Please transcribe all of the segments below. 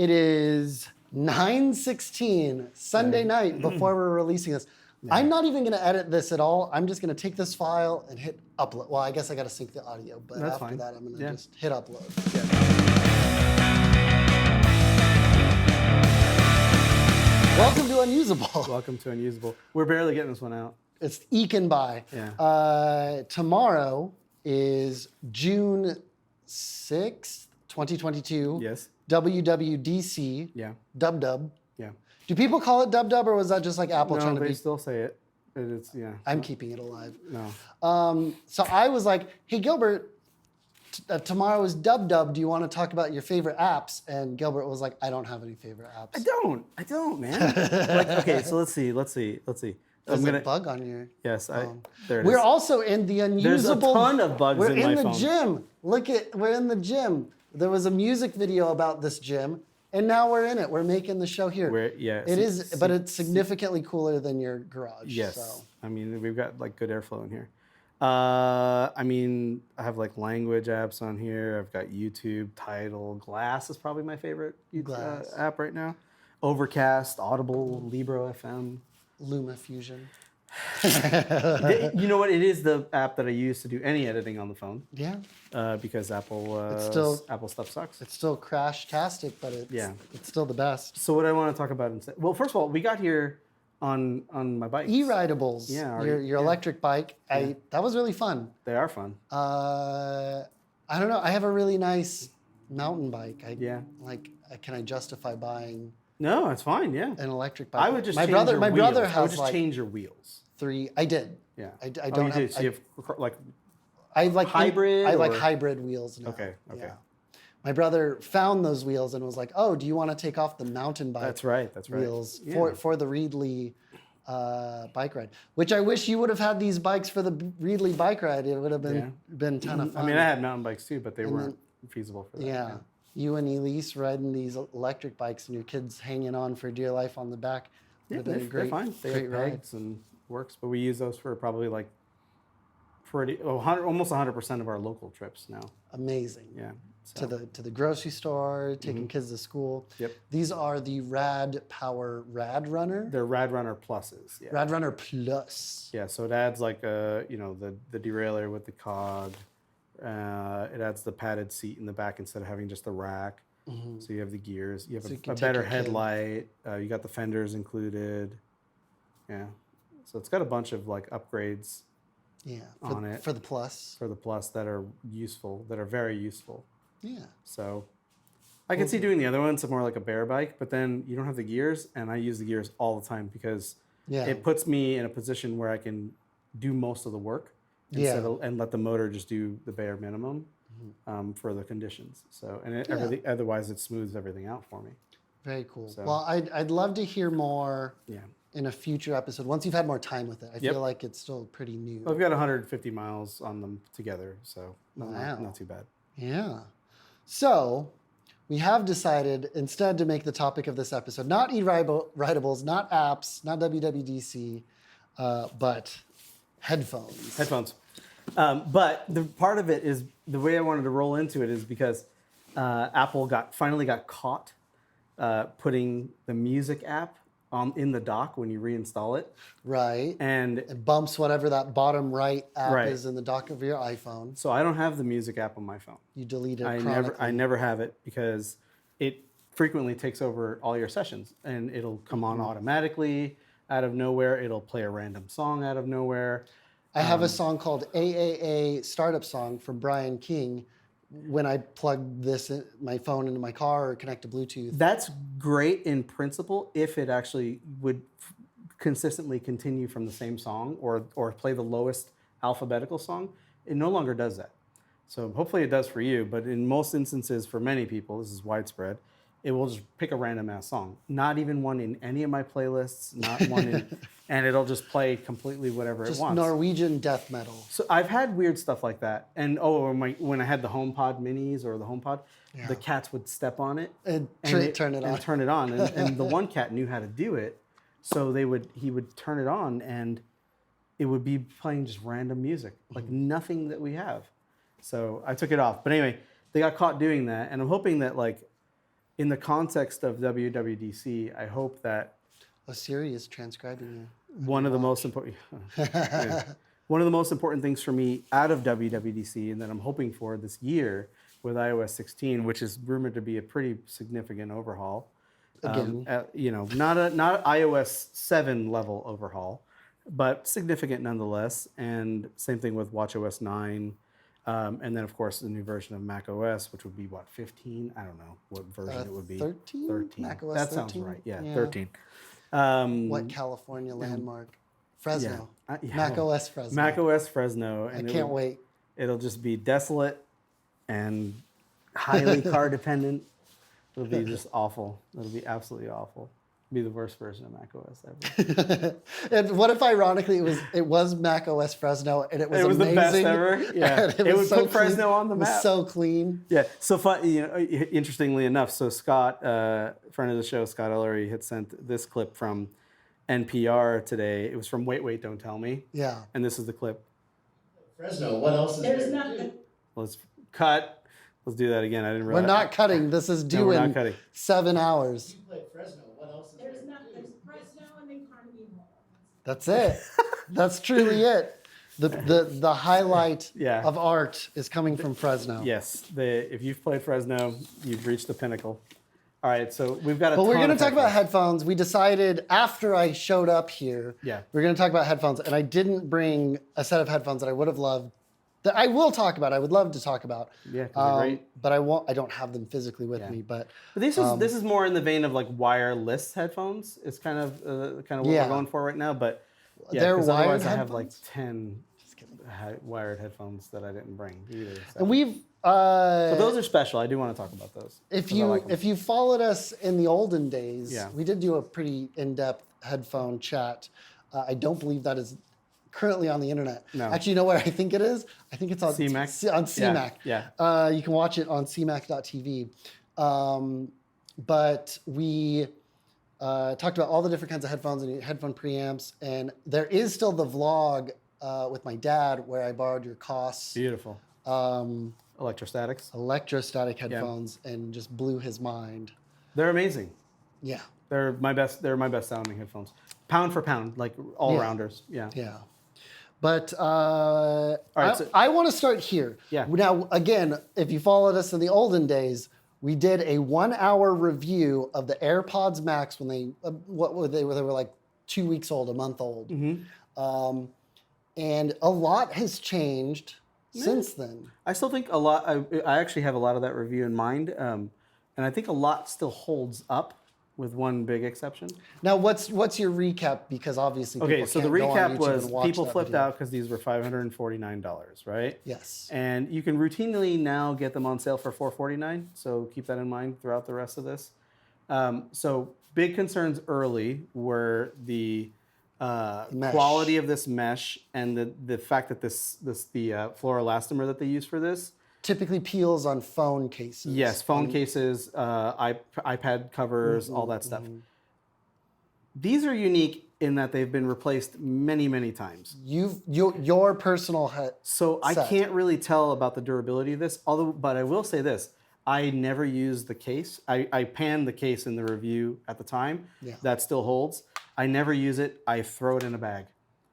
It is 9:16 Sunday night before we're releasing this. Yeah. I'm not even going to edit this at all. I'm just going to take this file and hit upload. Well, I guess I got to sync the audio, but That's after fine. that, I'm going to just hit upload. Yeah. Welcome to Unusable. Welcome to Unusable. We're barely getting this one out. It's eking by. Yeah. Tomorrow is June 6th, 2022. Yes. WWDC. Yeah. Dub. Yeah. Do people call it Dub, or was that just like Apple trying to be? No, they still say it. It's yeah. I'm keeping it alive. No. So I was like, hey, Gilbert, tomorrow is Dub. Do you want to talk about your favorite apps? And Gilbert was like, I don't have any favorite apps. I don't, man. Okay, so let's see. There's a bug on your Yes, phone. There it is. We're also in the Unusable. There's a ton of bugs in my phone. We're in the gym. We're in the gym. There was a music video about this gym, and now we're in it. We're making the show here. But it's significantly cooler than your garage. Yes. So. I mean, we've got like good airflow in here. I mean, I have like language apps on here. I've got YouTube, Tidal, Glass is probably my favorite app right now. Overcast, Audible, Libro FM. Luma Fusion. You know what? It is the app that I use to do any editing on the phone. Yeah. Because Apple stuff sucks. It's still crash-tastic, but it's still the best. So what I want to talk about instead. Well, first of all, we got here on my bike. E-ridables. Yeah. Your electric bike. Yeah. That was really fun. They are fun. I don't know. I have a really nice mountain bike. Can I justify buying? No, it's fine. Yeah. An electric bike. I would just my brother has I would just change your wheels. 3. I did. Yeah. I don't have. So you have like. I like hybrid. I like hybrid wheels now. Okay. Yeah. My brother found those wheels and was like, "Oh, do you want to take off the mountain bike?" That's right. Wheels for the Reedley bike ride. Which I wish you would have had these bikes for the Reedley bike ride. It would have been a ton of fun. I mean, I had mountain bikes too, but they weren't feasible for that. Yeah. You and Elise riding these electric bikes and your kids hanging on for dear life on the back. Yeah, they're fine. They have pegs and works, but we use those for probably like almost 100% of our local trips now. Amazing. Yeah. So. To the grocery store, taking kids to school. Yep. These are the Rad Power Rad Runner. They're Rad Runner Pluses. Yeah. Rad Runner Plus. Yeah. So it adds like the derailleur with the cog. It adds the padded seat in the back instead of having just the rack. Mm-hmm. So you have the gears. You have a better headlight. You got the fenders included. Yeah. So it's got a bunch of like upgrades. Yeah. On it for the Plus. For the Plus that are useful. That are very useful. Yeah. So I can see doing the other one. It's more like a bear bike, but then you don't have the gears, and I use the gears all the time because it puts me in a position where I can do most of the work. And let the motor just do the bare minimum for the conditions. So otherwise it smooths everything out for me. Very cool. So, well, I'd love to hear more in a future episode once you've had more time with it. I feel like it's still pretty new. I've got 150 miles on them together, so not too bad. Yeah. So we have decided instead to make the topic of this episode not e-ridables, not apps, not WWDC, but headphones. But the part of it is the way I wanted to roll into it is because Apple finally got caught putting the music app in the dock when you reinstall it. Right. And it bumps whatever that bottom right app is in the dock of your iPhone. So I don't have the music app on my phone. You delete it I never have it because it frequently takes over all your sessions and it'll come on automatically out of nowhere. It'll play a random song out of nowhere. I have a song called AAA Startup Song from Brian King. When I plug my phone into my car or connect to Bluetooth. That's great in principle if it actually would consistently continue from the same song or play the lowest alphabetical song. It no longer does that. So hopefully it does for you, but in most instances for many people, this is widespread, it will just pick a random ass song. Not even one in any of my playlists, not one in, and it'll just play completely whatever it wants. Just Norwegian death metal. So I've had weird stuff like that. And when I had the HomePod minis or the HomePod, the cats would step on it and turn it on. And the one cat knew how to do it. So he would turn it on and it would be playing just random music, like nothing that we have. So I took it off. But anyway, they got caught doing that. And I'm hoping that in the context of WWDC, I hope that Siri is transcribing you. one of the most important one of the most important things for me out of WWDC and that I'm hoping for this year with iOS 16, which is rumored to be a pretty significant overhaul. Again. Not an iOS 7 level overhaul, but significant nonetheless. And same thing with watchOS 9. And then, of course, the new version of macOS, which would be, 15? I don't know what version it would be. 13? 13. macOS that 13? sounds right. Yeah, Yeah. 13. What California landmark? Fresno. Yeah. macOS Fresno. macOS Fresno. And I can't wait. It'll just be desolate and highly car dependent. It'll be just awful. It'll be absolutely awful. It'll be the worst version of macOS ever. And what if, ironically, it was macOS Fresno and it was amazing. The best ever. Yeah, it would put Fresno on the map. It was so clean. Yeah. So fun. Interestingly enough, so Scott, friend of the show, Scott Ellery, had sent this clip from NPR today. It was from Wait, Wait, Don't Tell Me. Yeah. And this is the clip. Fresno, what else is There's there? nothing. Let's cut. Let's do that again. I didn't realize. We're not cutting. This is due we're not in cutting. 7 hours. You played Fresno, what else is there? There's nothing. There's Fresno and then Carnegie Hall. That's it. That's truly it. The highlight Yeah. of art is coming from Fresno. Yes. If you've played Fresno, you've reached the pinnacle. All right. So we've got a But we're ton going to of talk about headphones. headphones. We decided after I showed up here, Yeah. we're going to talk about headphones. And I didn't bring a set of headphones that I would have loved. That I will talk about. I would love to talk about. Yeah, 'cause they're great. But I won't. I don't have them physically with Yeah. me. But But this is more in the vein of like wireless headphones. It's kind of what Yeah. we're going for right now. But yeah, They're 'cause wired otherwise I have like headphones? 10 wired headphones that I didn't bring either. So. and we've. But those are special. I do want to talk about those. If 'cause I you like 'em. if you followed us in the olden days, Yeah. we did do a pretty in-depth headphone chat. I don't believe that is currently on the internet. No. Actually, you know where I think it is? I think it's on CMAC? On CMAC. Yeah. You can watch it on cmac.tv. But we talked about all the different kinds of headphones and headphone preamps, and there is still the vlog with my dad where I borrowed your Koss Beautiful. Electrostatics. electrostatic headphones and just blew his mind. They're amazing. Yeah. They're my best sounding headphones. Pound for pound, like all rounders. Yeah. Yeah. But right, so- I want to start here. Yeah. Now, again, if you followed us in the olden days, we did a 1-hour review of the AirPods Max when they they were like 2 weeks old, a month old. Mm-hmm. And a lot has changed since then. I still think a lot. I actually have a lot of that review in mind, and I think a lot still holds up, with one big exception. Now, what's your recap? Because obviously, Okay, people so the can't go on recap YouTube was and watch people that flipped video. out because these were $549, right? Yes. And you can routinely now get them on sale for $449. So keep that in mind throughout the rest of this. So big concerns early were the mesh. quality of this mesh and the fact that the fluoroelastomer that they use for this. Typically peels on phone cases. Yes, phone cases, iPad covers, all that stuff. These are unique in that they've been replaced many, many times. Your personal head. So I set. can't really tell about the durability of this, but I will say this. I never used the case. I panned the case in the review at the time. Yeah. That still holds. I never use it. I throw it in a bag.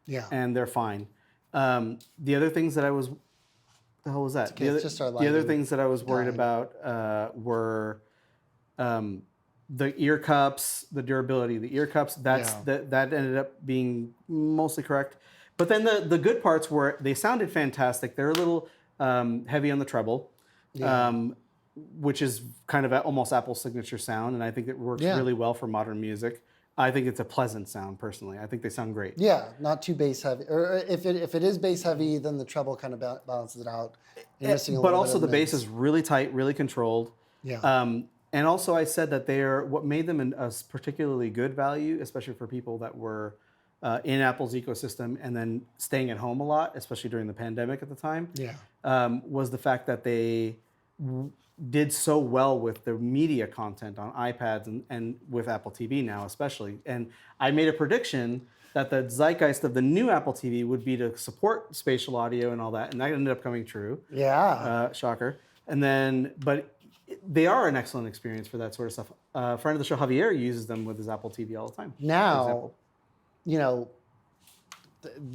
Yeah. And they're fine. The other things that I was... The hell was that? okay, it's just our the other lighting things that I was worried dying. about were the ear cups, the durability of the ear cups. That ended up being mostly correct. But then the good parts were they sounded fantastic. They're a little heavy on the treble, which is kind of almost Apple's signature sound, and I think it works really well for modern music. I think it's a pleasant sound, personally. I think they sound great. Yeah, not too bass heavy. Or if it is bass heavy, then the treble kind of balances it out. You're missing a But little also bit the of bass mix. is really tight, really controlled. Yeah. And also I said that what made them a particularly good value, especially for people that were in Apple's ecosystem and then staying at home a lot, especially during the pandemic at the time, was the fact that they did so well with the media content on iPads and with Apple TV now especially. And I made a prediction that the zeitgeist of the new Apple TV would be to support spatial audio and all that, and that ended up coming true. Yeah. Shocker. And then, but they are an excellent experience for that sort of stuff. Friend of the show, Javier, uses them with his Apple TV all the time. for Now, example. you know,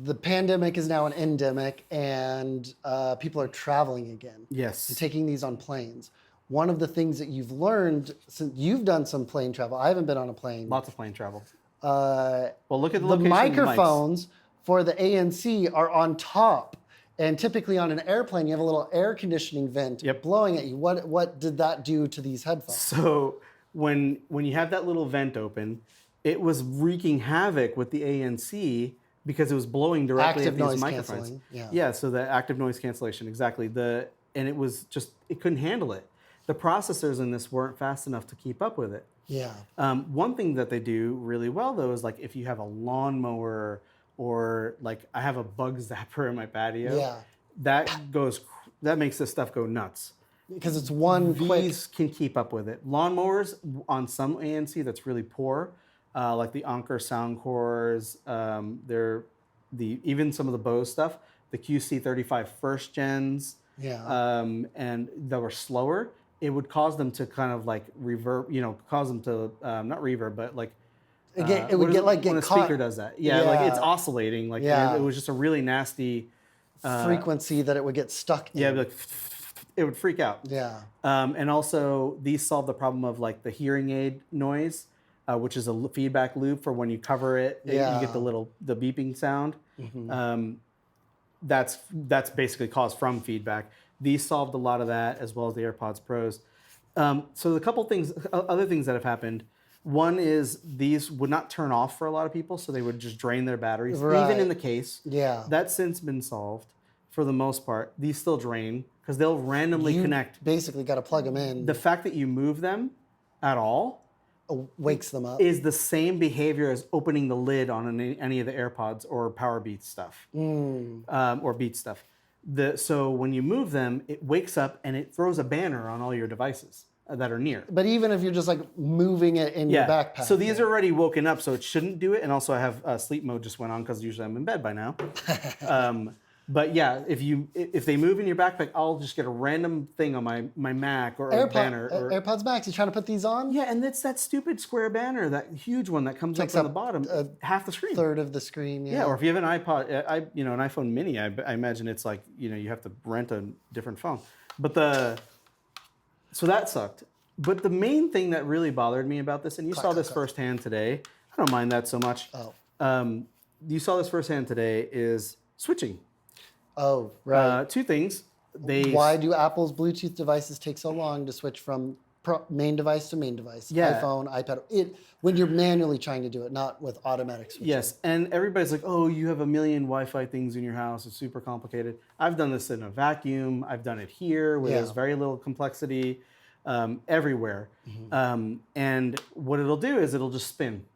the pandemic is now an endemic, and people are traveling again. Yes. And taking these on planes. One of the things that you've learned since you've done some plane travel, I haven't been on a plane. Lots of plane travel. Well, look at the the location of the mics. microphones for the ANC are on top. And typically on an airplane, you have a little air conditioning vent blowing at you. What did that do to these headphones? So when you have that little vent open, it was wreaking havoc with the ANC because it was blowing directly Active at these noise microphones. canceling, Yeah, so the active noise cancellation, exactly. And it was just, it couldn't handle it. The processors in this weren't fast enough to keep up with it. Yeah. One thing that they do really well though is like if you have a lawnmower or like I have a bug zapper in my patio, that makes this stuff go nuts. Because it's one quick. These can keep up with it. Lawnmowers on some ANC that's really poor, like the Anker Soundcores, even some of the Bose stuff, the QC35 first gens, and that were slower. It would cause them to kind of like reverb, cause them to not reverb, but like It would get when a caught. speaker does that. Like it's oscillating. Like it was just a really nasty frequency that it would get stuck in. Yeah, like it would freak out. Yeah. And also these solve the problem of like the hearing aid noise, which is a feedback loop for when you cover it, you get the beeping sound. That's basically caused from feedback. These solved a lot of that as well as the AirPods Pros. So a couple things, other things that have happened. One is these would not turn off for a lot of people, so they would just drain their batteries, even in the case. Yeah. That's since been solved for the most part. These still drain because they'll randomly connect. Basically got to plug them in. The fact that you move them at all wakes them up. is the same behavior as opening the lid on any of the AirPods or Power Beats stuff or Beats stuff. So when you move them, it wakes up and it throws a banner on all your devices that are near. But even if you're just like moving it in your backpack. So these are already woken up, so it shouldn't do it. And also I have sleep mode just went on because usually I'm in bed by now. But yeah, if they move in your backpack, I'll just get a random thing on my Mac or a banner. AirPods Max, you trying to put these on? Yeah, and it's that stupid square banner, that huge one that comes up on the bottom, half the screen. Third of the screen, Yeah, or if you have an iPod, an iPhone mini, I imagine it's like, you have to rent a different phone. But so that sucked. But the main thing that really bothered me about this, and you saw this firsthand today, I don't mind that so much. You saw this firsthand today, is switching. Oh, right. Two things. Why do Apple's Bluetooth devices take so long to switch from main device to main device? Yeah. iPhone, iPad. When you're manually trying to do it, not with automatic switching. Yes, and everybody's like, oh, you have a million Wi-Fi things in your house. It's super complicated. I've done this in a vacuum. I've done it here where there's very little complexity everywhere. And what it'll do is it'll just spin.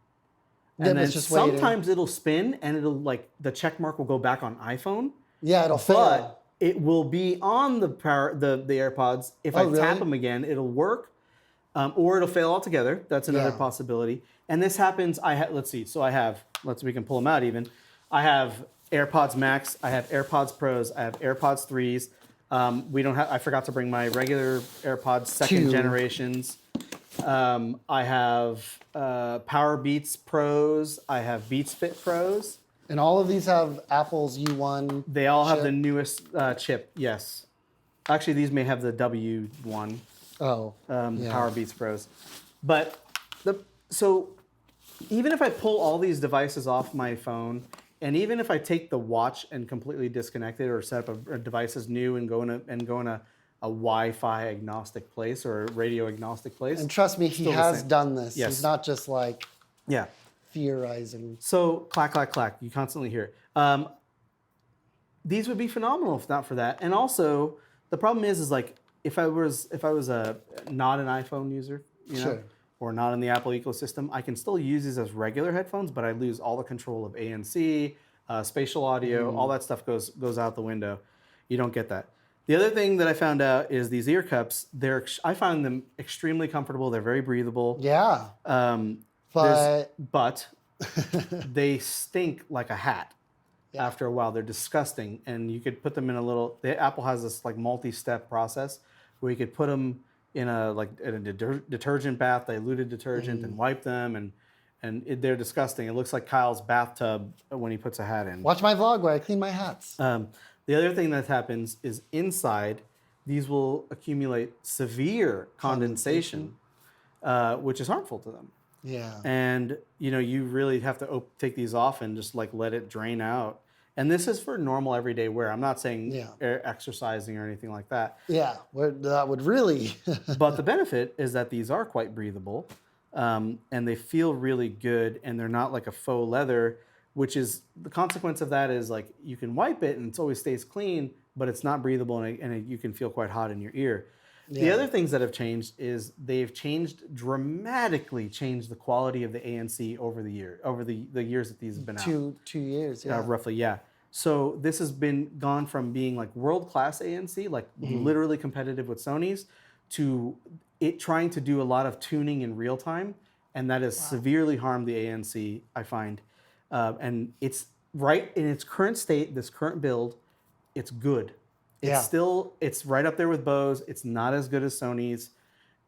And then sometimes it'll spin and it'll like the check mark will go back on iPhone. Yeah, it'll fail. But it will be on the AirPods. If I tap them again, it'll work. Or it'll fail altogether. That's another possibility. And this happens, let's see. So we can pull them out even. I have AirPods Max, I have AirPods Pros, I have AirPods 3s. I forgot to bring my regular AirPods second generations. I have Power Beats Pros, I have Beats Fit Pros. And all of these have Apple's U1 They all have the newest chip, yes. Actually, these may have the W1. Power Beats Pros. But so even if I pull all these devices off my phone, and even if I take the watch and completely disconnect it or set up a device as new and go in a Wi-Fi agnostic place or a radio agnostic place. And trust me, he has done this. Yes. He's not just like theorizing. So clack, clack, clack. You constantly hear it. These would be phenomenal if not for that. And also, the problem is like if I was not an iPhone user, or not in the Apple ecosystem, I can still use these as regular headphones, but I lose all the control of ANC, spatial audio, all that stuff goes out the window. You don't get that. The other thing that I found out is these ear cups. I find them extremely comfortable. They're very breathable. Yeah. But they stink like a hat. After a while, they're disgusting, and you could put them in Apple has this like multi-step process where you could put them in a detergent bath, diluted detergent, and wipe them, they're disgusting. It looks like Kyle's bathtub when he puts a hat in. Watch my vlog where I clean my hats. The other thing that happens is inside, these will accumulate severe condensation, which is harmful to them. Yeah. And you really have to take these off and just like let it drain out. And this is for normal everyday wear. I'm not saying exercising or anything like that. Yeah, that would really. But the benefit is that these are quite breathable, and they feel really good, and they're not like a faux leather, which is the consequence of that is like you can wipe it and it always stays clean, but it's not breathable, and you can feel quite hot in your ear. Yeah. The other things that have changed is they've dramatically changed the quality of the ANC over the years that these have been out. 2 years, yeah. Roughly, yeah. So this has gone from being like world-class ANC, like literally competitive with Sony's, to it trying to do a lot of tuning in real time, and that has severely harmed the ANC, I find. And it's right in its current state, this current build, it's good. It's right up there with Bose. It's not as good as Sony's.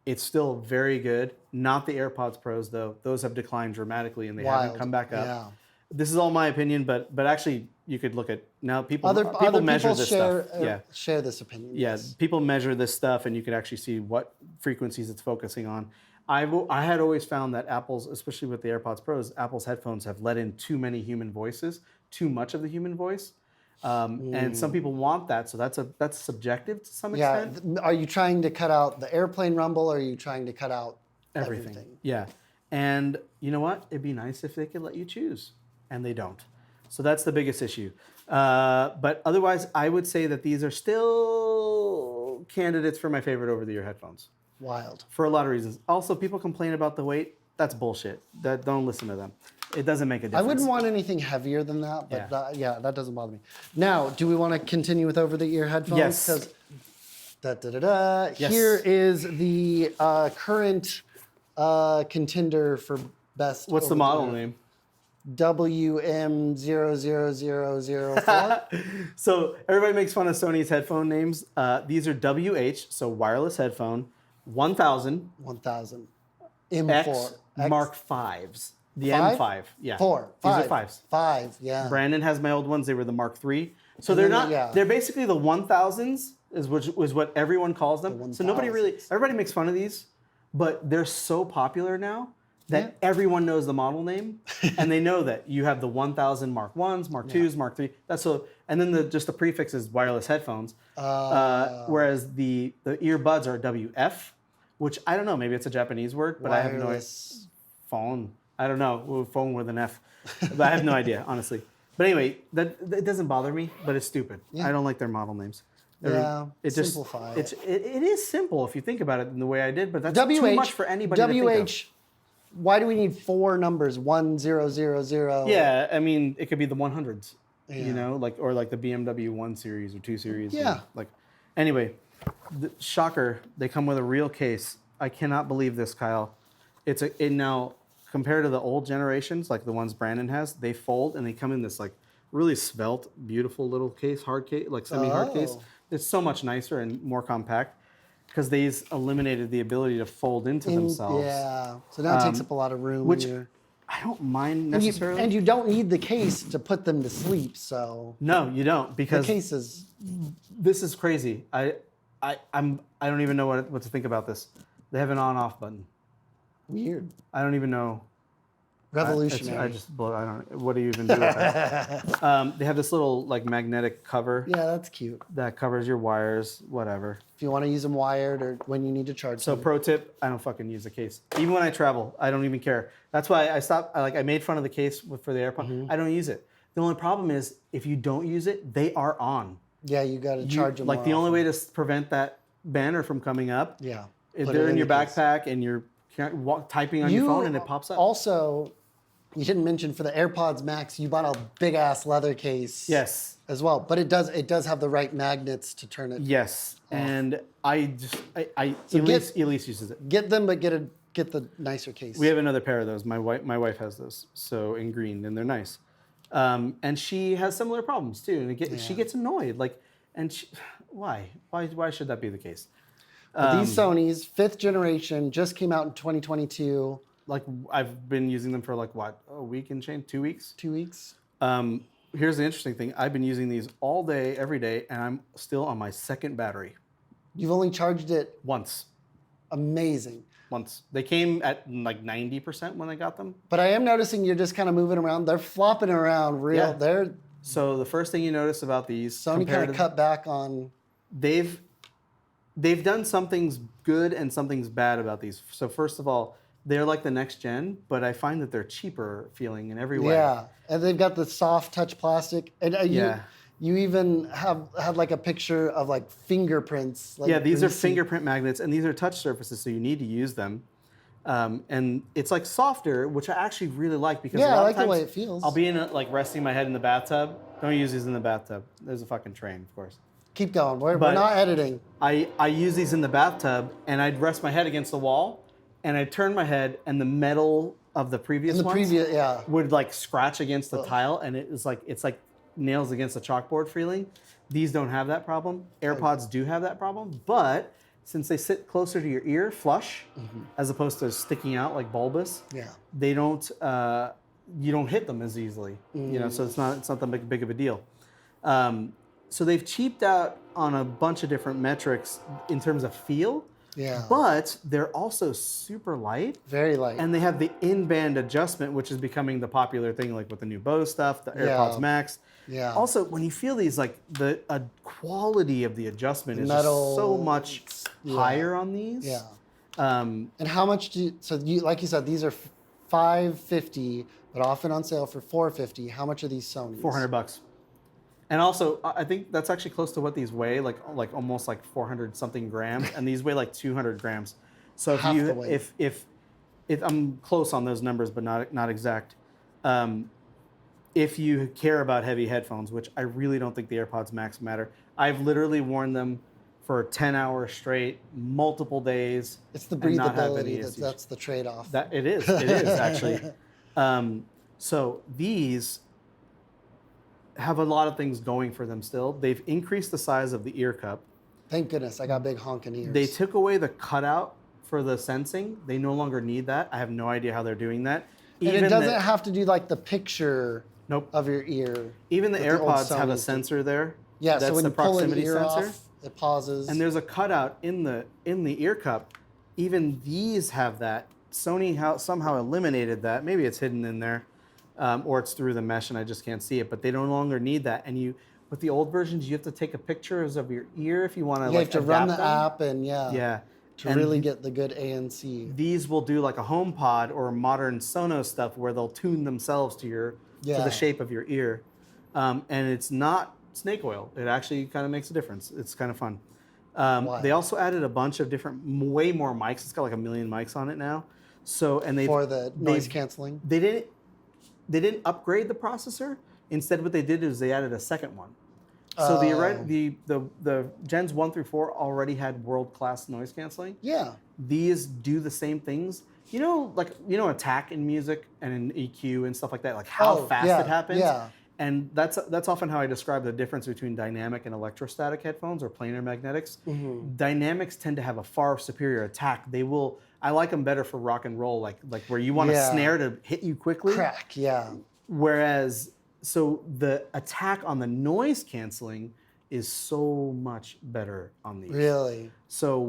It's still very good. Not the AirPods Pros though. Those have declined dramatically and they haven't come back up. Yeah. This is all my opinion, but actually you could look at now people measure this stuff. Share this opinion. Yes. People measure this stuff and you can actually see what frequencies it's focusing on. I had always found that Apple's, especially with the AirPods Pros, Apple's headphones have let in too many human voices, too much of the human voice. And some people want that, so that's subjective to some extent. Yeah, are you trying to cut out the airplane rumble, or are you trying to cut out everything? Yeah, and you know what? It'd be nice if they could let you choose, and they don't. So that's the biggest issue. But otherwise, I would say that these are still candidates for my favorite over-the-ear headphones. Wild. For a lot of reasons. Also, people complain about the weight. That's bullshit. Don't listen to them. It doesn't make a difference. I wouldn't want anything heavier than that, but that doesn't bother me. Now, do we want to continue with over-the-ear headphones? Yes. Yes. Here is the current contender for best. What's the model name? WM00004. So everybody makes fun of Sony's headphone names. These are WH, so wireless headphone, 1000. 1000. M4. Mark 5s. The Five? M5, yeah. These are 5s. 5, yeah. Brandon has my old ones. They were the Mark III. So they're not. They're basically the 1000s, is what everyone calls them. So everybody makes fun of these, but they're so popular now that everyone knows the model name, and they know that you have the 1000 Mark 1s, Mark 2s, Mark 3. And then just the prefix is wireless headphones. Whereas the earbuds are WF, which I don't know. Maybe it's a Japanese word, but I have no idea. Phone. I don't know, phone with an F, but I have no idea, honestly. But anyway, that doesn't bother me, but it's stupid. Yeah. I don't like their model names. Simplify. It is simple if you think about it in the way I did, but that's too much for anybody to think of. Why do we need 4 numbers? 1000. Yeah, I mean, it could be the 100s, or like the BMW 1 Series or 2 Series. Yeah. Anyway, shocker, they come with a real case. I cannot believe this, Kyle. Now, compared to the old generations, like the ones Brandon has, they fold and they come in this like really svelte, beautiful little case, hard case, like semi-hard case. It's so much nicer and more compact because these eliminated the ability to fold into themselves. Yeah, so now it takes up a lot of room. Which I don't mind necessarily. And you don't need the case to put them to sleep, so. No, you don't, because the case is. This is crazy. I don't even know what to think about this. They have an on-off button. Weird. I don't even know. Revolutionary. What do you even do with that? They have this little magnetic cover. Yeah, that's cute. That covers your wires, whatever. If you want to use them wired or when you need to charge them. So pro tip, I don't fucking use the case. Even when I travel, I don't even care. That's why I stopped. I made fun of the case for the AirPod. Mm-hmm. I don't use it. The only problem is if you don't use it, they are on. Yeah, you got to charge them. The only way to prevent that banner from coming up. Yeah. If they're in your backpack and you're typing on your phone and it pops up. Also, you didn't mention for the AirPods Max, you bought a big ass leather case. Yes. As well, but it does have the right magnets to turn it. Yes, off. And Elise uses it. Get them, but get the nicer case. We have another pair of those. My wife has those, so in green, and they're nice. And she has similar problems too, and she gets annoyed. Why should that be the case? But these Sonys, 5th generation, just came out in 2022. Like I've been using them for like what, a week and change, 2 weeks. 2 weeks. Here's the interesting thing. I've been using these all day, every day, and I'm still on my second battery. You've only charged it Once. amazing. Once. They came at like 90% when I got them. But I am noticing you're just kind of moving around. They're flopping around real. Yeah. They're So the first thing you notice about these, Sony kind of cut back on. they've done some things good and some things bad about these. So first of all, they're like the next gen, but I find that they're cheaper feeling in every way. Yeah, and they've got the soft touch plastic. And Yeah. you even had like a picture of like fingerprints. Like Yeah, these are greasy. fingerprint magnets, and these are touch surfaces, so you need to use them. And it's like softer, which I actually really like because Yeah, a lot I like of times the way it feels. I'll be like resting my head in the bathtub. Don't use these in the bathtub. There's a fucking train, of course. Keep going. We're But- not editing. I use these in the bathtub, and I'd rest my head against the wall, and I'd turn my head, and the metal of the previous In the ones previous, yeah. would like scratch against the tile, and it's like nails against a chalkboard feeling. These don't have that problem. AirPods do have that problem, but since they sit closer to your ear, flush, as opposed to sticking out like bulbous, Yeah. they don't. You don't hit them as easily. You know, so it's not that big of a deal. So they've cheaped out on a bunch of different metrics in terms of feel. Yeah. But they're also super light. Very light. And they have the in-band adjustment, which is becoming the popular thing, like with the new Bose stuff, the AirPods Yeah. Max. Yeah. Also, when you feel these, like the quality of the adjustment is just Metal, so much yeah. higher on these. Yeah. Um, And how much do you, so you, like you said, these are $550, but often on sale for $450. How much are these Sonys? $400. And also, I think that's actually close to what these weigh, like almost like 400 something grams, and these weigh like 200 grams. So if Half you the weight. if I'm close on those numbers, but not exact. If you care about heavy headphones, which I really don't think the AirPods Max matter, I've literally worn them for 10 hours straight, multiple days. It's the and not have breathability any that's, issues. that's the trade-off. That it is actually. So these have a lot of things going for them still. They've increased the size of the ear cup. Thank goodness, I got big honking ears. They took away the cutout for the sensing. They no longer need that. I have no idea how they're doing that. and it doesn't have to do like the picture Nope. of your ear. Even the that the old AirPods have a Sonys do. sensor there. Yeah, That's so when the you pull an proximity ear sensor. off, it pauses. And there's a cutout in the ear cup. Even these have that. Sony somehow eliminated that. Maybe it's hidden in there, or it's through the mesh and I just can't see it. But they no longer need that. And with the old versions, you have to take a pictures of your ear if you want to. you have to run the them. app and Yeah. to And really get the good ANC. These will do like a HomePod or modern Sonos stuff where they'll tune themselves to Yeah. the shape of your ear, and it's not snake oil. It actually kind of makes a difference. It's kind of fun. Wow. They also added a bunch of different, way more mics. It's got like 1 million mics on it now. So and For the noise canceling. They didn't upgrade the processor. Instead, what they did is they added a second one. So the gens 1 through 4 already had world-class noise canceling. Yeah. These do the same things. Attack in music and in EQ and stuff like that, like how fast yeah, it happens. yeah. And that's often how I describe the difference between dynamic and electrostatic headphones or planar magnetics. Mm-hmm. Dynamics tend to have a far superior attack. I like them better for rock and roll, like where you want a Yeah. snare to hit you quickly. Crack, yeah. Whereas, so the attack on the noise canceling is so much better on these. Really. So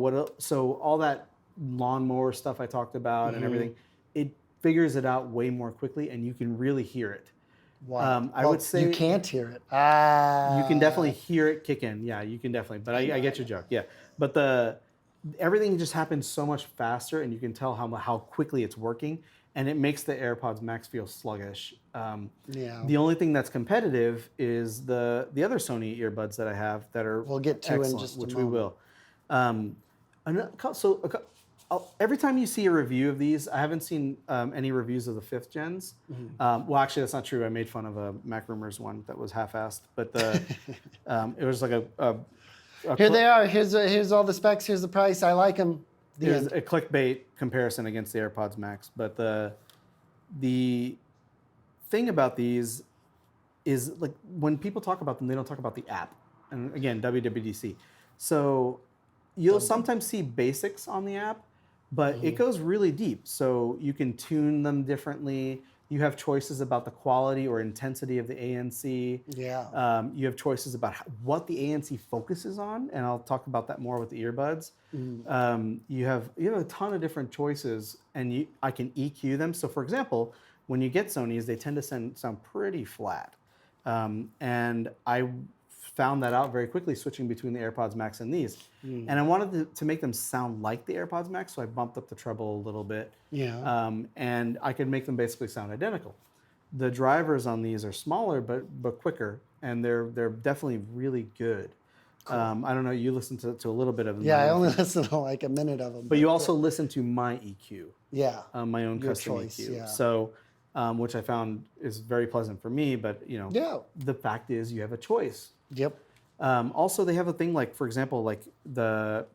all that lawnmower stuff I talked about and everything, it figures it out way more quickly, and you can really hear it. Wow. I would say you can't hear it. you can definitely hear it kick in. Yeah, you can definitely. But I get your joke. Yeah, but everything just happens so much faster, and you can tell how quickly it's working, and it makes the AirPods Max feel sluggish. Yeah. The only thing that's competitive is the other Sony earbuds that I have that are We'll get to in excellent, just a which moment. we will. Every time you see a review of these, I haven't seen any reviews of the 5th gens. Mm-hmm. Well, actually, that's not true. I made fun of a Mac Rumors one that was half-assed, but it was like Here they are. Here's all the specs. Here's the price. I like them. it was a clickbait comparison against the AirPods Max. But the thing about these is, like, when people talk about them, they don't talk about the app. And again, WWDC. So You'll sometimes see basics on the app, but it goes really deep. So you can tune them differently. You have choices about the quality or intensity of the ANC. Yeah. You have choices about what the ANC focuses on, and I'll talk about that more with the earbuds. You have a ton of different choices, and I can EQ them. So, for example, when you get Sonys, they tend to sound pretty flat, and I found that out very quickly switching between the AirPods Max and these. And I wanted to make them sound like the AirPods Max, so I bumped up the treble a little bit. Yeah. And I could make them basically sound identical. The drivers on these are smaller but quicker, and they're definitely really good. I don't know, you listened to a little bit of them. Yeah, I only listened to like a minute of them. But you also listen to my EQ. Yeah. My own Your custom choice, EQ. yeah. So, which I found is very pleasant for me, but Yeah. the fact is you have a choice. Yep. Also, they have a thing like, for example, like the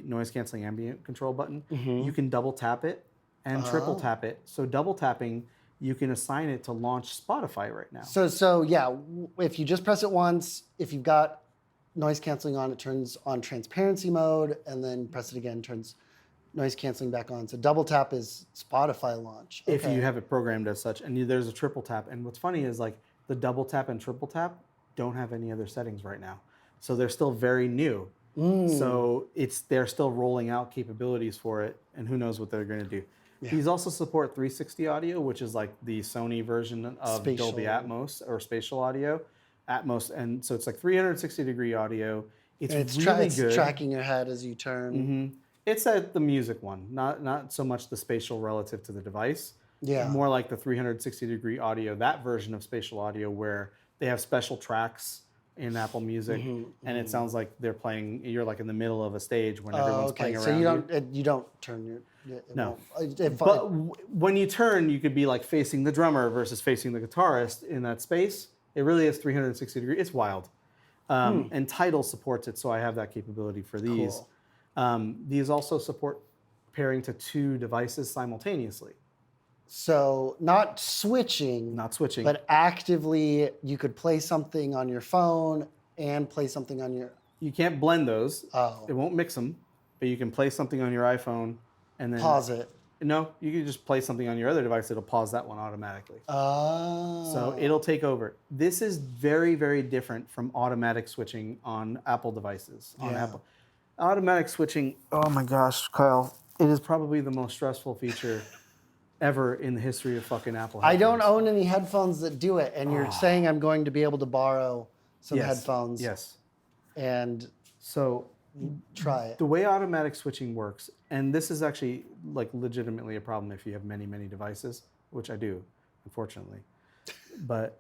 noise canceling ambient control button. You can double tap it and triple tap it. So double tapping, you can assign it to launch Spotify right now. So yeah, if you just press it once, if you've got noise canceling on, it turns on transparency mode, and then press it again, turns noise canceling back on. So double tap is Spotify launch. If you have it programmed as such, and there's a triple tap. And what's funny is like the double tap and triple tap don't have any other settings right now. So they're still very new. So they're still rolling out capabilities for it, and who knows what they're going to do. Yeah. These also support 360 audio, which is like the Sony version of Spatial. Dolby Atmos or spatial audio. Atmos, and so it's like 360-degree audio. It's really good. Tracking your head as you turn. It's the music one, not so much the spatial relative to the device. Yeah. More like the 360-degree audio, that version of spatial audio where they have special tracks in Apple Music, and it sounds like they're playing. You're like in the middle of a stage when everyone's playing around. So you don't turn your. No. But when you turn, you could be like facing the drummer versus facing the guitarist in that space. It really is 360 degrees. It's wild. And Tidal supports it, so I have that capability for these. Cool. These also support pairing to 2 devices simultaneously. So not switching. Not switching. But actively, you could play something on your phone and play something on your. You can't blend those. Oh. It won't mix them, but you can play something on your iPhone and then Pause it. No, you can just play something on your other device. It'll pause that one automatically. Oh. So it'll take over. This is very, very different from automatic switching on Apple devices. On Apple, automatic switching. Oh my gosh, Kyle! It is probably the most stressful feature ever in the history of fucking Apple. I don't own any headphones that do it, and you're saying I'm going to be able to borrow some headphones. Yes. And so try it. the way automatic switching works, and this is actually like legitimately a problem if you have many, many devices, which I do, unfortunately. But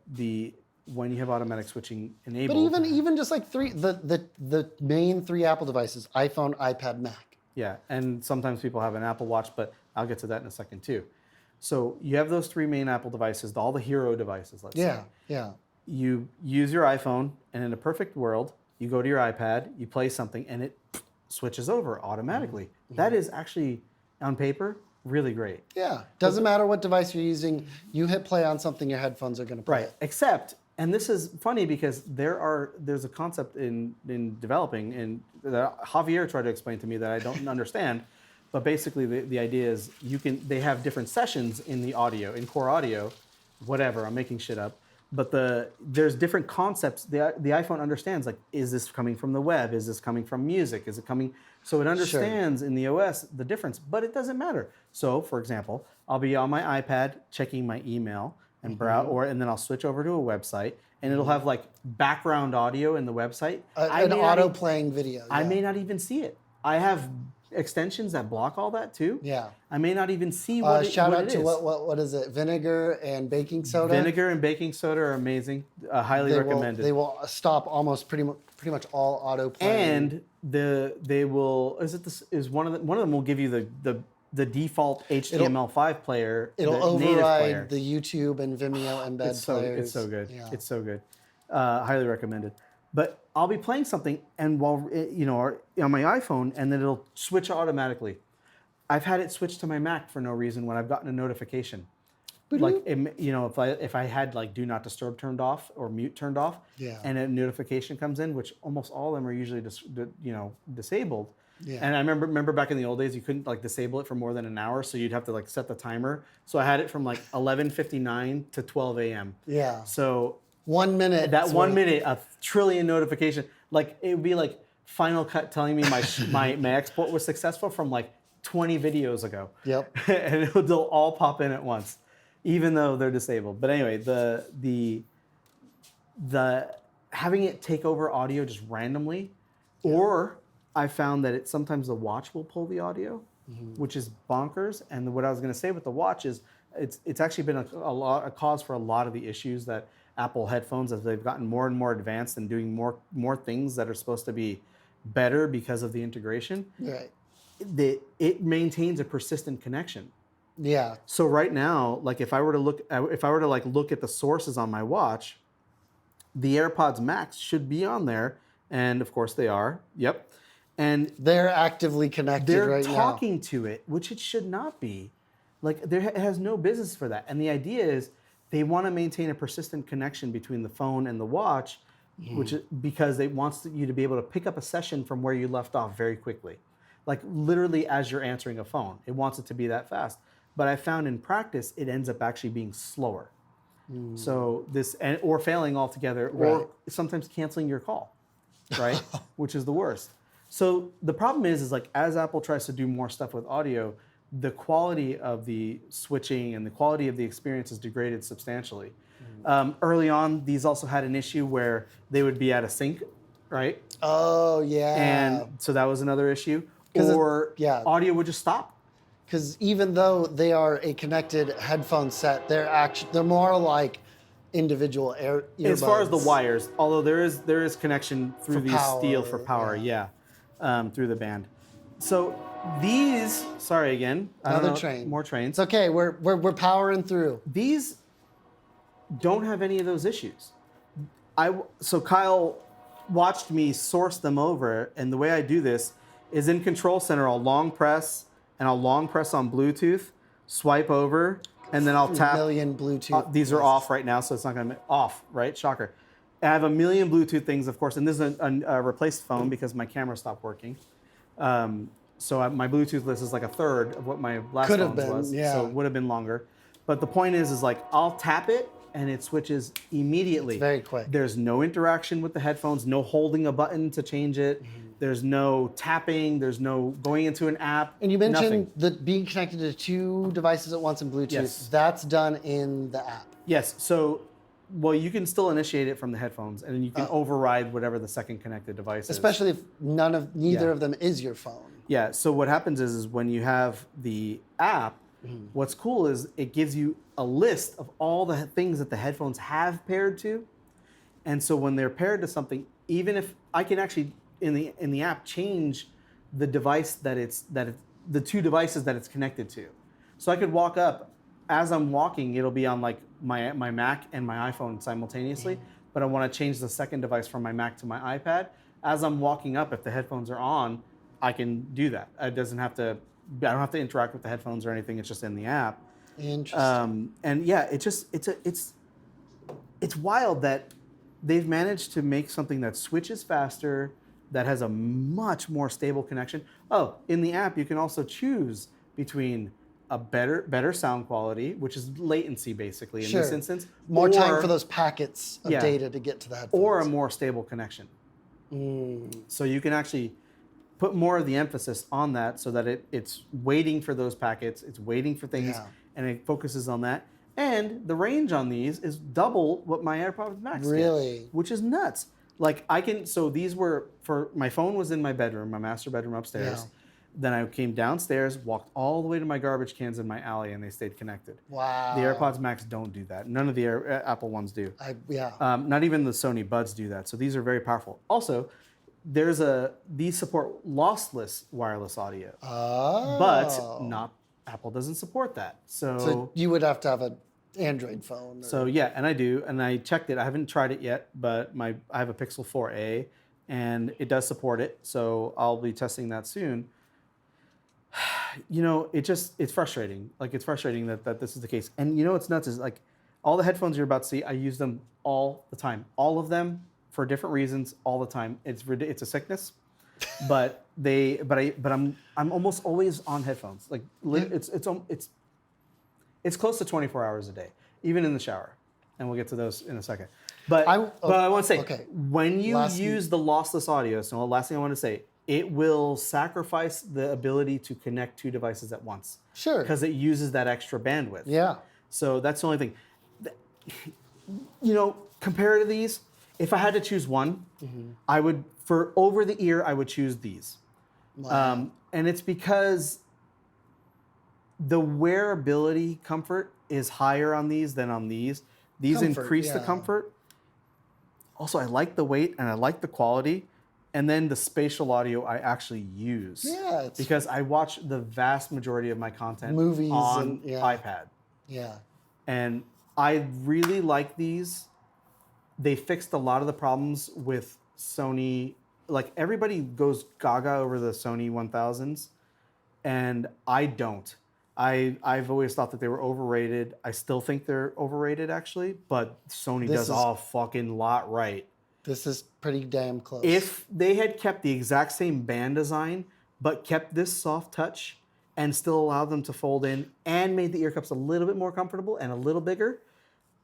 when you have automatic switching enabled. But even just like the main 3 Apple devices, iPhone, iPad, Mac. Yeah, and sometimes people have an Apple Watch, but I'll get to that in a second too. So you have those 3 main Apple devices, all the hero devices, let's say. Yeah. You use your iPhone, and in a perfect world, you go to your iPad, you play something, and it switches over automatically. That is actually, on paper, really great. Yeah. Doesn't matter what device you're using. You hit play on something, your headphones are going to play. Right. Except, and this is funny because there's a concept in developing, and that Javier tried to explain to me that I don't understand. But basically, the idea is they have different sessions in the audio, in core audio, whatever. I'm making shit up. But there's different concepts. The iPhone understands, like, is this coming from the web? Is this coming from music? Is it coming? So it understands in the OS the difference, but it doesn't matter. So, for example, I'll be on my iPad checking my email and browse, and then I'll switch over to a website, and it'll have like background audio in the website. An auto-playing video. I may not even see it. I have extensions that block all that too. Yeah. I may not even see what it is. Shout out to what is it? Vinegar and baking soda. Vinegar and baking soda are amazing. Highly recommended. They will stop almost pretty much all auto playing. And they will one of them will give you the default HTML5 player. It'll the native player. override the YouTube and Vimeo embed players. It's so good. Yeah. It's so good. Highly recommended. But I'll be playing something, and while on my iPhone, and then it'll switch automatically. I've had it switch to my Mac for no reason when I've gotten a notification. Like if I had like do not disturb turned off or mute turned off, and a notification comes in, which almost all of them are usually disabled, Yeah. And I remember back in the old days, you couldn't like disable it for more than an hour, so you'd have to like set the timer. So I had it from like 11:59 to 12 a.m. Yeah. So 1 minute. that 1 minute, a trillion notification, like it would be like Final Cut telling me my export was successful from like 20 videos ago. Yep. And they'll all pop in at once, even though they're disabled. But anyway, the having it take over audio just randomly, or I found that sometimes the watch will pull the audio, which is bonkers. And what I was going to say with the watch is it's actually been a cause for a lot of the issues that Apple headphones, as they've gotten more and more advanced and doing more things that are supposed to be better because of the integration. Right. It maintains a persistent connection. Yeah. So right now, like if I were to look at the sources on my watch, the AirPods Max should be on there, and of course they are. Yep. And They're actively connected they're right now. talking to it, which it should not be. Like it has no business for that. And the idea is they want to maintain a persistent connection between the phone and the watch, which is because it wants you to be able to pick up a session from where you left off very quickly. Like literally as you're answering a phone. It wants it to be that fast. But I found in practice, it ends up actually being slower. So or failing altogether, or sometimes canceling your call, right? Which is the worst. So the problem is like as Apple tries to do more stuff with audio, the quality of the switching and the quality of the experience is degraded substantially. Early on, these also had an issue where they would be out of sync, right? Oh, yeah. And so that was another issue. 'Cause Or yeah. audio would just stop. Because even though they are a connected headphone set, they're more like individual earbuds. As far as the wires, although there is connection through For these steel for power, power, through the band. So these, sorry again, I don't Another know, train. more trains. It's okay. We're powering through. These don't have any of those issues. So Kyle watched me source them over, and the way I do this is in Control Center. I'll long press on Bluetooth, swipe over, and then I'll tap. Million Bluetooth. These are off right now, so it's not going to off, right? Shocker. I have a million Bluetooth things, of course, and this is a replaced phone because my camera stopped working. So my Bluetooth list is like a third of what my last Could have phone's been, was. yeah. So it would have been longer. But the point is like I'll tap it and it switches immediately. It's very quick. There's no interaction with the headphones, no holding a button to change it. There's no tapping. There's no going into an app. And you mentioned nothing. being connected to 2 devices at once in Bluetooth. Yes. That's done in the app. Yes. So, well, you can still initiate it from the headphones, and then you can override whatever the second connected device is. Especially if neither Yeah. of them is your phone. Yeah. So what happens is when you have the app, what's cool is it gives you a list of all the things that the headphones have paired to, and so when they're paired to something, even if I can actually in the app change the device the 2 devices that it's connected to. So I could walk up as I'm walking, it'll be on like my Mac and my iPhone simultaneously, but I want to change the second device from my Mac to my iPad. As I'm walking up, if the headphones are on, I can do that. I don't have to interact with the headphones or anything. It's just in the app. Interesting. And yeah, it's wild that they've managed to make something that switches faster, that has a much more stable connection. Oh, in the app, you can also choose between a better sound quality, which is latency basically in this instance. More time for those packets of data to get to the headphones. Or a more stable connection. So you can actually put more of the emphasis on that so that it's waiting for those packets, it's waiting for things, and it focuses on that. And the range on these is double what my AirPods Max get, Really? which is nuts. Like so these were, my phone was in my bedroom, my master bedroom upstairs. Yeah. Then I came downstairs, walked all the way to my garbage cans in my alley, and they stayed connected. Wow. The AirPods Max don't do that. None of the Apple ones do. Yeah. Not even the Sony Buds do that. So these are very powerful. Also, these support lossless wireless audio, Oh. but Apple doesn't support that. So you would have to have an Android phone. So yeah, and I do, and I checked it. I haven't tried it yet, but I have a Pixel 4a, and it does support it. So I'll be testing that soon. You know, it's frustrating. Like it's frustrating that this is the case. And you know what's nuts is like all the headphones you're about to see, I use them all the time. All of them for different reasons all the time. It's a sickness. but I'm almost always on headphones. Like it's close to 24 hours a day, even in the shower, and we'll get to those in a second. But I want to say, when you use the lossless audio, so the last thing I want to say, it will sacrifice the ability to connect two devices at once. Sure. Because it uses that extra bandwidth. Yeah. So that's the only thing. You know, compared to these, if I had to choose one, I would, for over the ear, I would choose these. Wow. And it's because the wearability comfort is higher on these than on these. These increase the comfort. Also, I like the weight and I like the quality. And then the spatial audio I actually use. Yeah. Because I watch the vast majority of my content Movies on and iPad. Yeah. And I really like these. They fixed a lot of the problems with Sony. Like, everybody goes gaga over the Sony 1000s, and I don't. I've always thought that they were overrated. I still think they're overrated, actually, but Sony does a fucking lot right. This is pretty damn close. If they had kept the exact same band design, but kept this soft touch and still allowed them to fold in and made the ear cups a little bit more comfortable and a little bigger,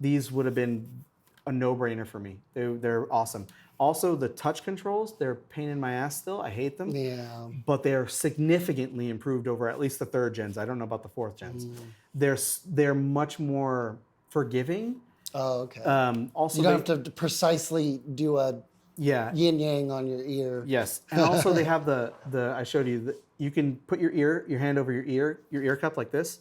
these would have been a no-brainer for me. They're awesome. Also, the touch controls, they're a pain in my ass still. I hate them. Yeah. But they're significantly improved over at least the third gens. I don't know about the fourth gens. They're much more forgiving. Oh, okay. Also, you don't have to precisely do a yeah, yin yang on your ear. yes, and also they have the I showed you, you can put your hand over your ear cup like this,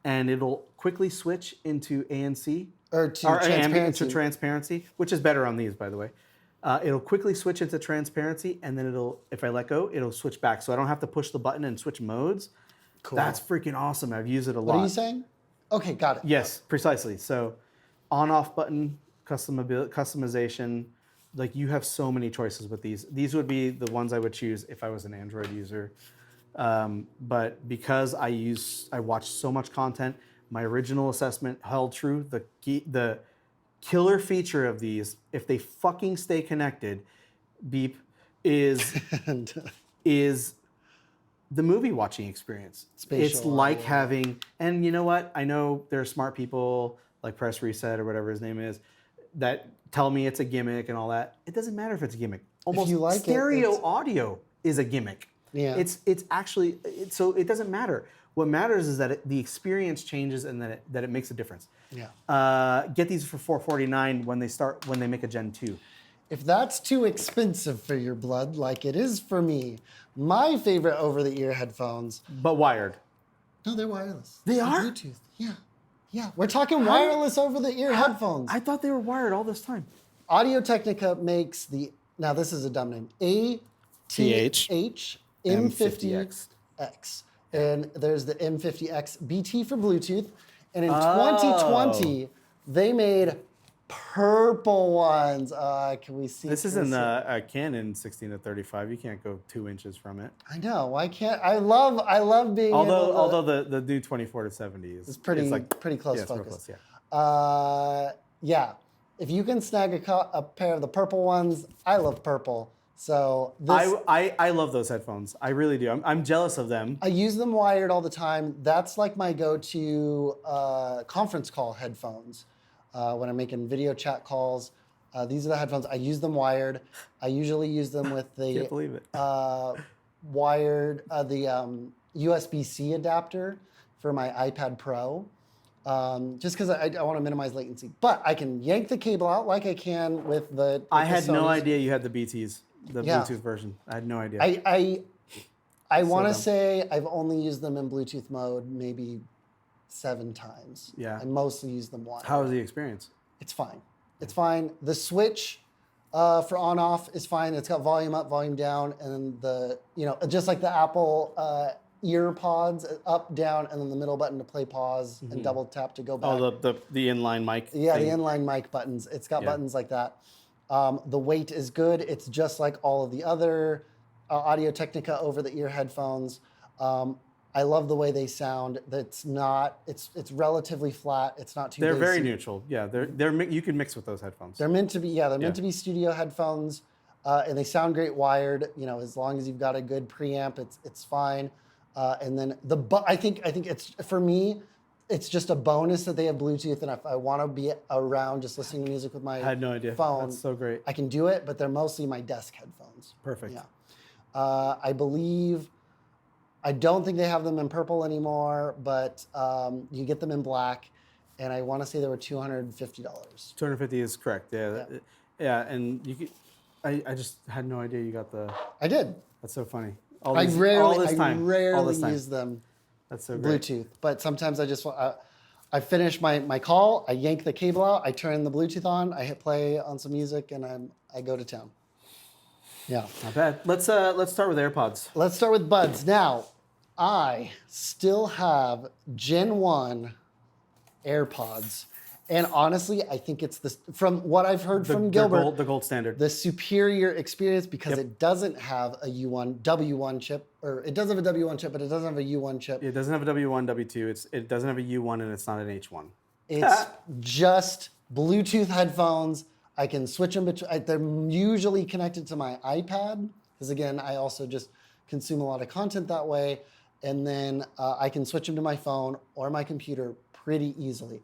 and it'll quickly switch into ANC Or transparency. to transparency, which is better on these, by the way. It'll quickly switch into transparency, and then if I let go, it'll switch back. So I don't have to push the button and switch modes. Cool. That's freaking awesome. I've used it a lot. What are you saying? Okay, got it. Yes, precisely. So on-off button, customization, like, you have so many choices with these. These would be the ones I would choose if I was an Android user. But because I watch so much content, my original assessment held true. The killer feature of these, if they fucking stay connected, beep, is the movie watching experience. It's like having, and you know what? I know there are smart people like Press Reset or whatever his name is that tell me it's a gimmick and all that. It doesn't matter if it's a gimmick. Almost you like stereo audio is a gimmick. Yeah. It's actually, so it doesn't matter. What matters is that the experience changes and that it makes a difference. Yeah. Get these for $449 when they make a Gen 2. If that's too expensive for your blood, like it is for me, my favorite over-the-ear headphones. But wired. No, they're wireless. They They're are? Bluetooth. Yeah. Yeah. We're talking wireless over-the-ear headphones. I thought they were wired all this time. Audio-Technica makes now this is a dumb name, ATH M50X. And there's the M50x Bt for Bluetooth. And in 2020, they made purple ones. Can we see? This isn't a Canon 16-35. You can't go 2 inches from it. I know. Why can't I love being Although the new 24-70 is pretty close yeah, focus. Close, yeah. Yeah. If you can snag a pair of the purple ones, I love purple. So this, I love those headphones. I really do. I'm jealous of them. I use them wired all the time. That's like my go-to conference call headphones when I'm making video chat calls. These are the headphones. I use them wired. I usually use them with the Can't believe it. wired, the USB-C adapter for my iPad Pro. Just because I want to minimize latency. But I can yank the cable out like I can with the I had no Sonys. idea you had the BTs, the Bluetooth version. I had no idea. I want to say I've only used them in Bluetooth mode maybe 7 times. Yeah. I mostly use them wired. How was the experience? It's fine. It's fine. The switch for on-off is fine. It's got volume up, volume down, and just like the Apple Earpods, up, down, and then the middle button to play pause and double tap to go back. Oh, the inline mic. Yeah, thing. the inline mic buttons. It's got buttons like that. The weight is good. It's just like all of the other Audio-Technica over-the-ear headphones. I love the way they sound. It's relatively flat. It's not too. They're bassy. very neutral. Yeah, you can mix with those headphones. They're meant to be. Yeah, they're meant to be studio headphones. and they sound great wired. You know, as long as you've got a good preamp, it's fine. And then I think it's, for me, it's just a bonus that they have Bluetooth, and if I want to be around just listening to music with my I had no idea. phone, That's so great. I can do it. But they're mostly my desk headphones. Perfect. Yeah. I don't think they have them in purple anymore, but you get them in black, and I want to say they were $250. 250 is correct. Yeah. And you could, I just had no idea you got the. I did. That's so funny. I rarely use them. That's so great. Bluetooth, but sometimes I just want. I finish my call, I yank the cable out, I turn the Bluetooth on, I hit play on some music, and I go to town. Yeah. Not bad. Let's start with AirPods. Let's start with buds. Now, I still have Gen 1 AirPods. And honestly, I think it's from what I've heard from Gilbert, the gold standard. the superior experience because it doesn't have a W1 chip, or it does have a W1 chip, but it doesn't have a U1 chip. It doesn't have a W1, W2. It doesn't have a U1, and it's not an H1. It's just Bluetooth headphones. I can switch them between. They're usually connected to my iPad because, again, I also just consume a lot of content that way. And then I can switch them to my phone or my computer pretty easily.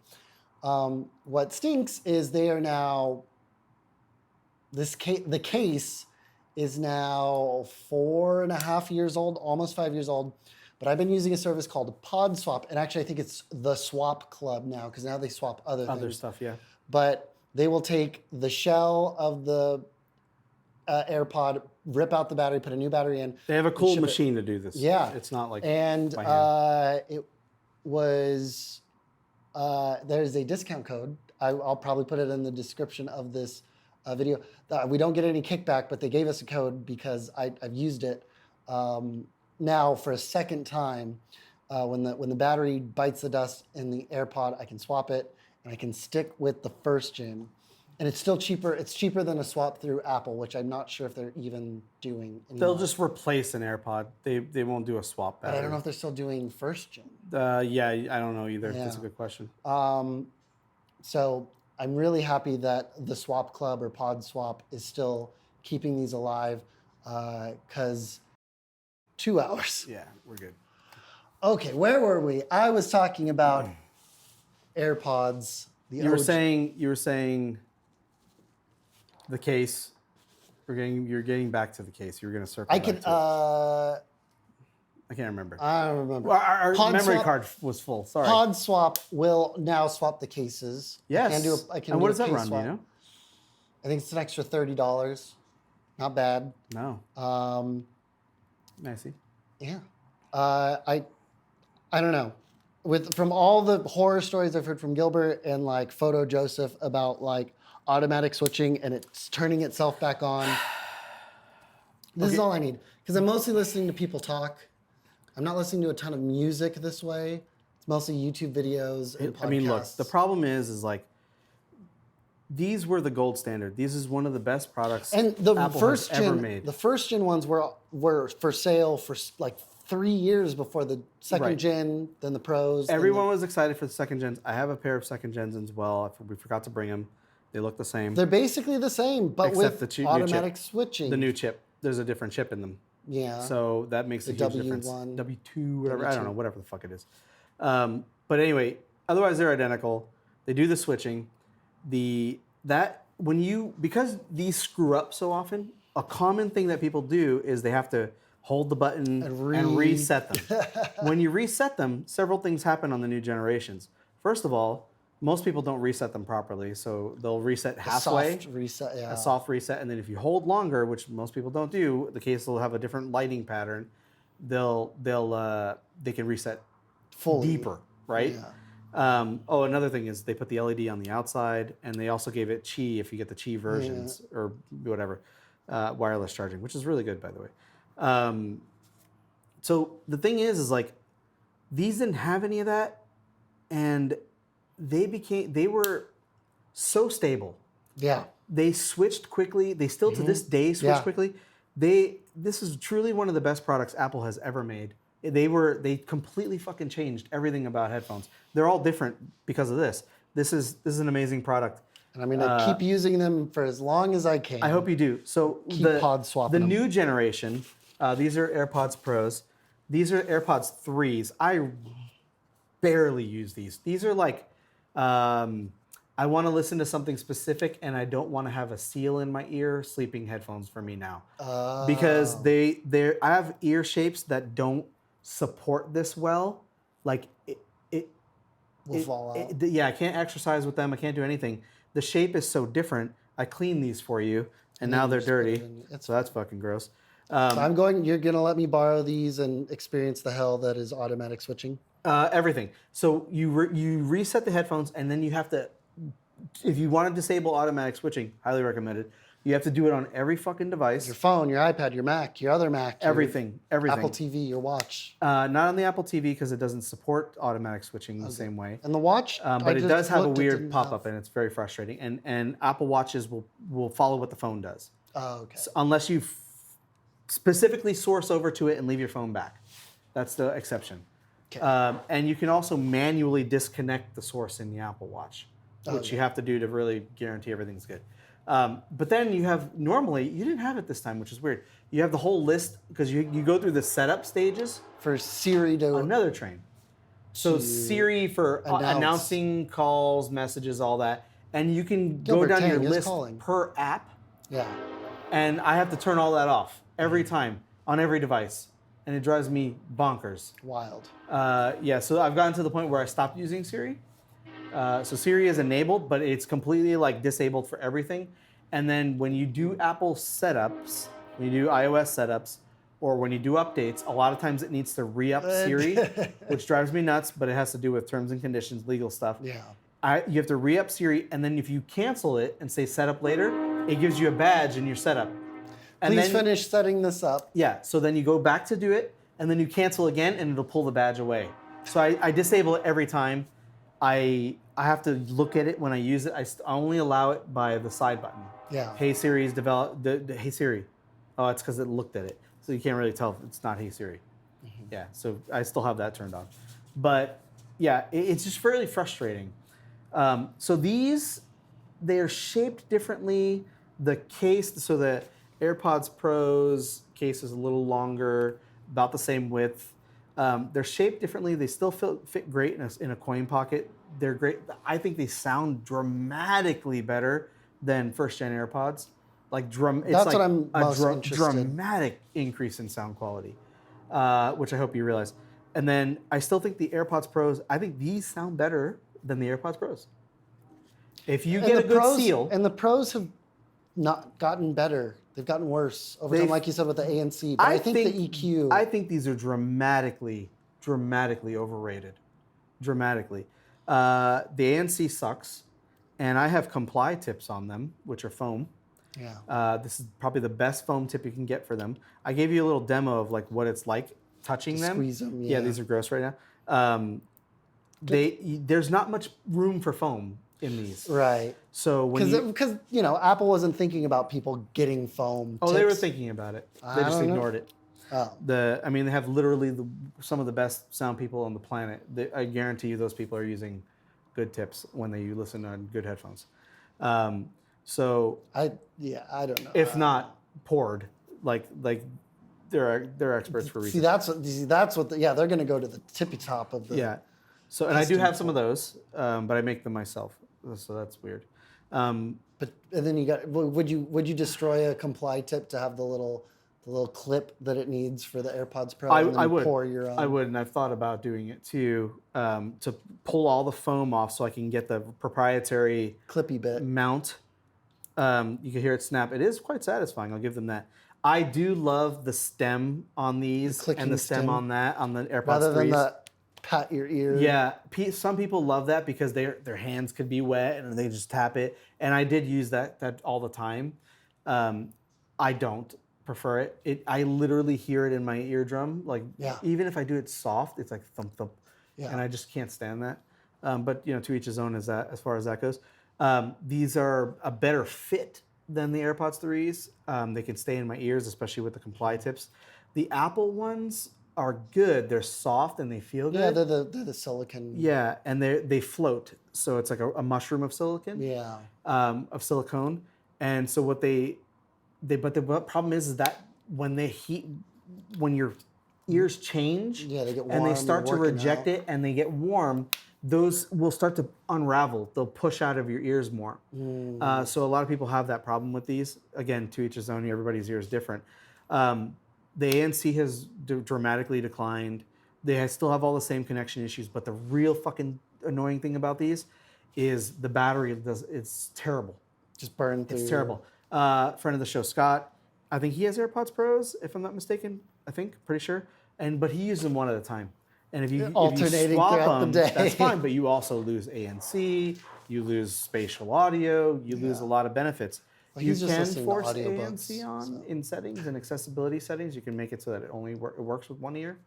What stinks is they are now, the case is now 4.5 years old, almost 5 years old. But I've been using a service called Pod Swap, and actually I think it's the Swap Club now because now they swap other things. Stuff, yeah. But they will take the shell of the AirPod, rip out the battery, put a new battery in. They have a cool machine to do this. Yeah. It's not like and by hand. it was, there's a discount code. I'll probably put it in the description of this video. We don't get any kickback, but they gave us a code because I've used it now for a second time. When the battery bites the dust in the AirPod, I can swap it, and I can stick with the first gen. And it's still cheaper. It's cheaper than a swap through Apple, which I'm not sure if they're even doing anymore. They'll just replace an AirPod. They won't do a swap battery. But I don't know if they're still doing first gen. Yeah, I don't know either. Yeah. That's a good question. So I'm really happy that the Swap Club or Pod Swap is still keeping these alive because 2 hours. Yeah, we're good. Okay, where were we? I was talking about AirPods. You were saying the case. You're getting back to the case. You're going to circle. I can. Back to it. I can't remember. I don't remember. Well, our memory Swap, card was full. Sorry. Pod Swap will now swap the cases. Yes. I can and do what a does that case run? swap. You know? I think it's an extra $30. Not bad. No. Nicey. Yeah. I don't know. From all the horror stories I've heard from Gilbert and like Photo Joseph about like automatic switching and it's turning itself back on. This is all I need because I'm mostly listening to people talk. I'm not listening to a ton of music this way. It's mostly YouTube videos and podcasts. I mean, look, the problem is like these were the gold standard. This is one of the best products and the Apple first has gen, ever made. The first gen ones were for sale for like 3 years before the second gen, then the Pros. Everyone was excited for the second gens. I have a pair of second gens as well. We forgot to bring them. They look the same. They're basically the same, but Except with the new automatic chip. switching. The new chip. There's a different chip in them. Yeah. So that makes a huge difference. W1, W2, whatever. I don't know, W2. whatever the fuck it is. But anyway, otherwise they're identical. They do the switching. Because these screw up so often, a common thing that people do is they have to hold the button and reset them. When you reset them, several things happen on the new generations. First of all, most people don't reset them properly, so they'll reset halfway. Soft reset, yeah. A soft reset, and then if you hold longer, which most people don't do, the case will have a different lighting pattern. They can reset Fully. deeper, right? Yeah. Another thing is they put the LED on the outside, and they also gave it Qi if you get the Qi versions or whatever, wireless charging, which is really good, by the way. So the thing is like these didn't have any of that, and they were so stable. Yeah. They switched quickly. They still to this day switch quickly. This is truly one of the best products Apple has ever made. They completely fucking changed everything about headphones. They're all different because of this. This is an amazing product. And I'm gonna keep using them for as long as I can. I hope you do. So Keep pod swapping the them. new generation, these are AirPods Pros. These are AirPods 3s. I barely use these. These are like, I want to listen to something specific and I don't want to have a seal in my ear. Sleeping headphones for me now. Because I have ear shapes that don't support this well. Like it will fall out. yeah, I can't exercise with them. I can't do anything. The shape is so different. I cleaned these for you, and now they're dirty. So that's fucking gross. So you're gonna let me borrow these and experience the hell that is automatic switching? Everything. So you reset the headphones, and then you have to, if you want to disable automatic switching, highly recommended. You have to do it on every fucking device. Your phone, your iPad, your Mac, your other Mac. Everything. Apple TV, your watch. Not on the Apple TV because it doesn't support automatic switching the same way. And the watch? But it does have a weird pop-up, and it's very frustrating. And Apple Watches will follow what the phone does. Oh, okay. So unless you specifically source over to it and leave your phone back. That's the exception. Okay. And you can also manually disconnect the source in the Apple Watch, which you have to do to really guarantee everything's good. But then you have, normally, you didn't have it this time, which is weird. You have the whole list, because you go through the setup stages. For Siri to... Another train. So Siri for announcing calls, messages, all that. And you can go down your list per app. Yeah. And I have to turn all that off every time on every device. And it drives me bonkers. Wild. Yeah, so I've gotten to the point where I stopped using Siri. So Siri is enabled, but it's completely like disabled for everything. And then when you do Apple setups, when you do iOS setups, or when you do updates, a lot of times it needs to re-up Siri, which drives me nuts, but it has to do with terms and conditions, legal stuff. Yeah. You have to re-up Siri, and then if you cancel it and say set up later, it gives you a badge in your setup. And Please finish setting this up. Yeah, so then you go back to do it, and then you cancel again, and it'll pull the badge away. So I disable it every time. I have to look at it when I use it. I only allow it by the side button. Yeah. Hey Siri's developed. Hey Siri. Oh, it's because it looked at it. So you can't really tell if it's not Hey Siri. Mm-hmm. Yeah, so I still have that turned on. But yeah, it's just fairly frustrating. So they're shaped differently. The case, so the AirPods Pros case is a little longer, about the same width. They're shaped differently. They still fit great in a coin pocket. They're great. I think they sound dramatically better than first-gen AirPods. Like That's what I'm most interested. Dramatic increase in sound quality, which I hope you realize. And then I still think the AirPods Pros, I think these sound better than the AirPods Pros. If you get a good seal. And the Pros have not gotten better. They've gotten worse over time, like you said, with the ANC. But I think the EQ... I think these are dramatically overrated. Dramatically. The ANC sucks, and I have comply tips on them, which are foam. Yeah. This is probably the best foam tip you can get for them. I gave you a little demo of like what it's like touching them. Squeeze them, Yeah, these are gross right now. There's not much room for foam in these. Right. So because Apple wasn't thinking about people getting foam. Oh, they were thinking about it. They just ignored it. Oh. They have literally some of the best sound people on the planet. I guarantee you those people are using good tips when they listen on good headphones. So I don't know. If not poured, like they're experts for reasons. That's what they're going to go to the tippy top of the. Yeah. So and I do have some of those, but I make them myself. So that's weird. But and then would you destroy a comply tip to have the little clip that it needs for the AirPods Pro? I would. Pour your own? I would, and I've thought about doing it too, to pull all the foam off so I can get the proprietary clippy bit mount. You can hear it snap. It is quite satisfying. I'll give them that. I do love the stem on these and the stem on that on the AirPods 3s. Rather than the pat your ear. Yeah, some people love that because their hands could be wet and they just tap it. And I did use that all the time. I don't prefer it. I literally hear it in my eardrum. Like even if I do it soft, it's like thump thump, and I just can't stand that. But to each his own as far as that goes. These are a better fit than the AirPods 3s. They can stay in my ears, especially with the comply tips. The Apple ones are good. They're soft and they feel Yeah, good. they're the silicon. Yeah, and they float. So it's like a mushroom of silicon. Yeah. Of silicone. And so what but the problem is that when when your ears change, Yeah, they get and they warm, start to you're working reject out. it, and they get warm, those will start to unravel. They'll push out of your ears more. So a lot of people have that problem with these. Again, to each his own. Everybody's ear is different. The ANC has dramatically declined. They still have all the same connection issues, but the real fucking annoying thing about these is the battery. It's terrible. Just burn through. It's terrible. Friend of the show, Scott. I think he has AirPods Pros, if I'm not mistaken. Pretty sure. But he uses them one at a time. And if you Alternating swap throughout the them, day. that's fine. But you also lose ANC. You lose spatial audio. You lose a lot of benefits. Well, You he's just can listening to force audiobooks, ANC on so. in settings and accessibility settings. You can make it so that it only it works with one ear.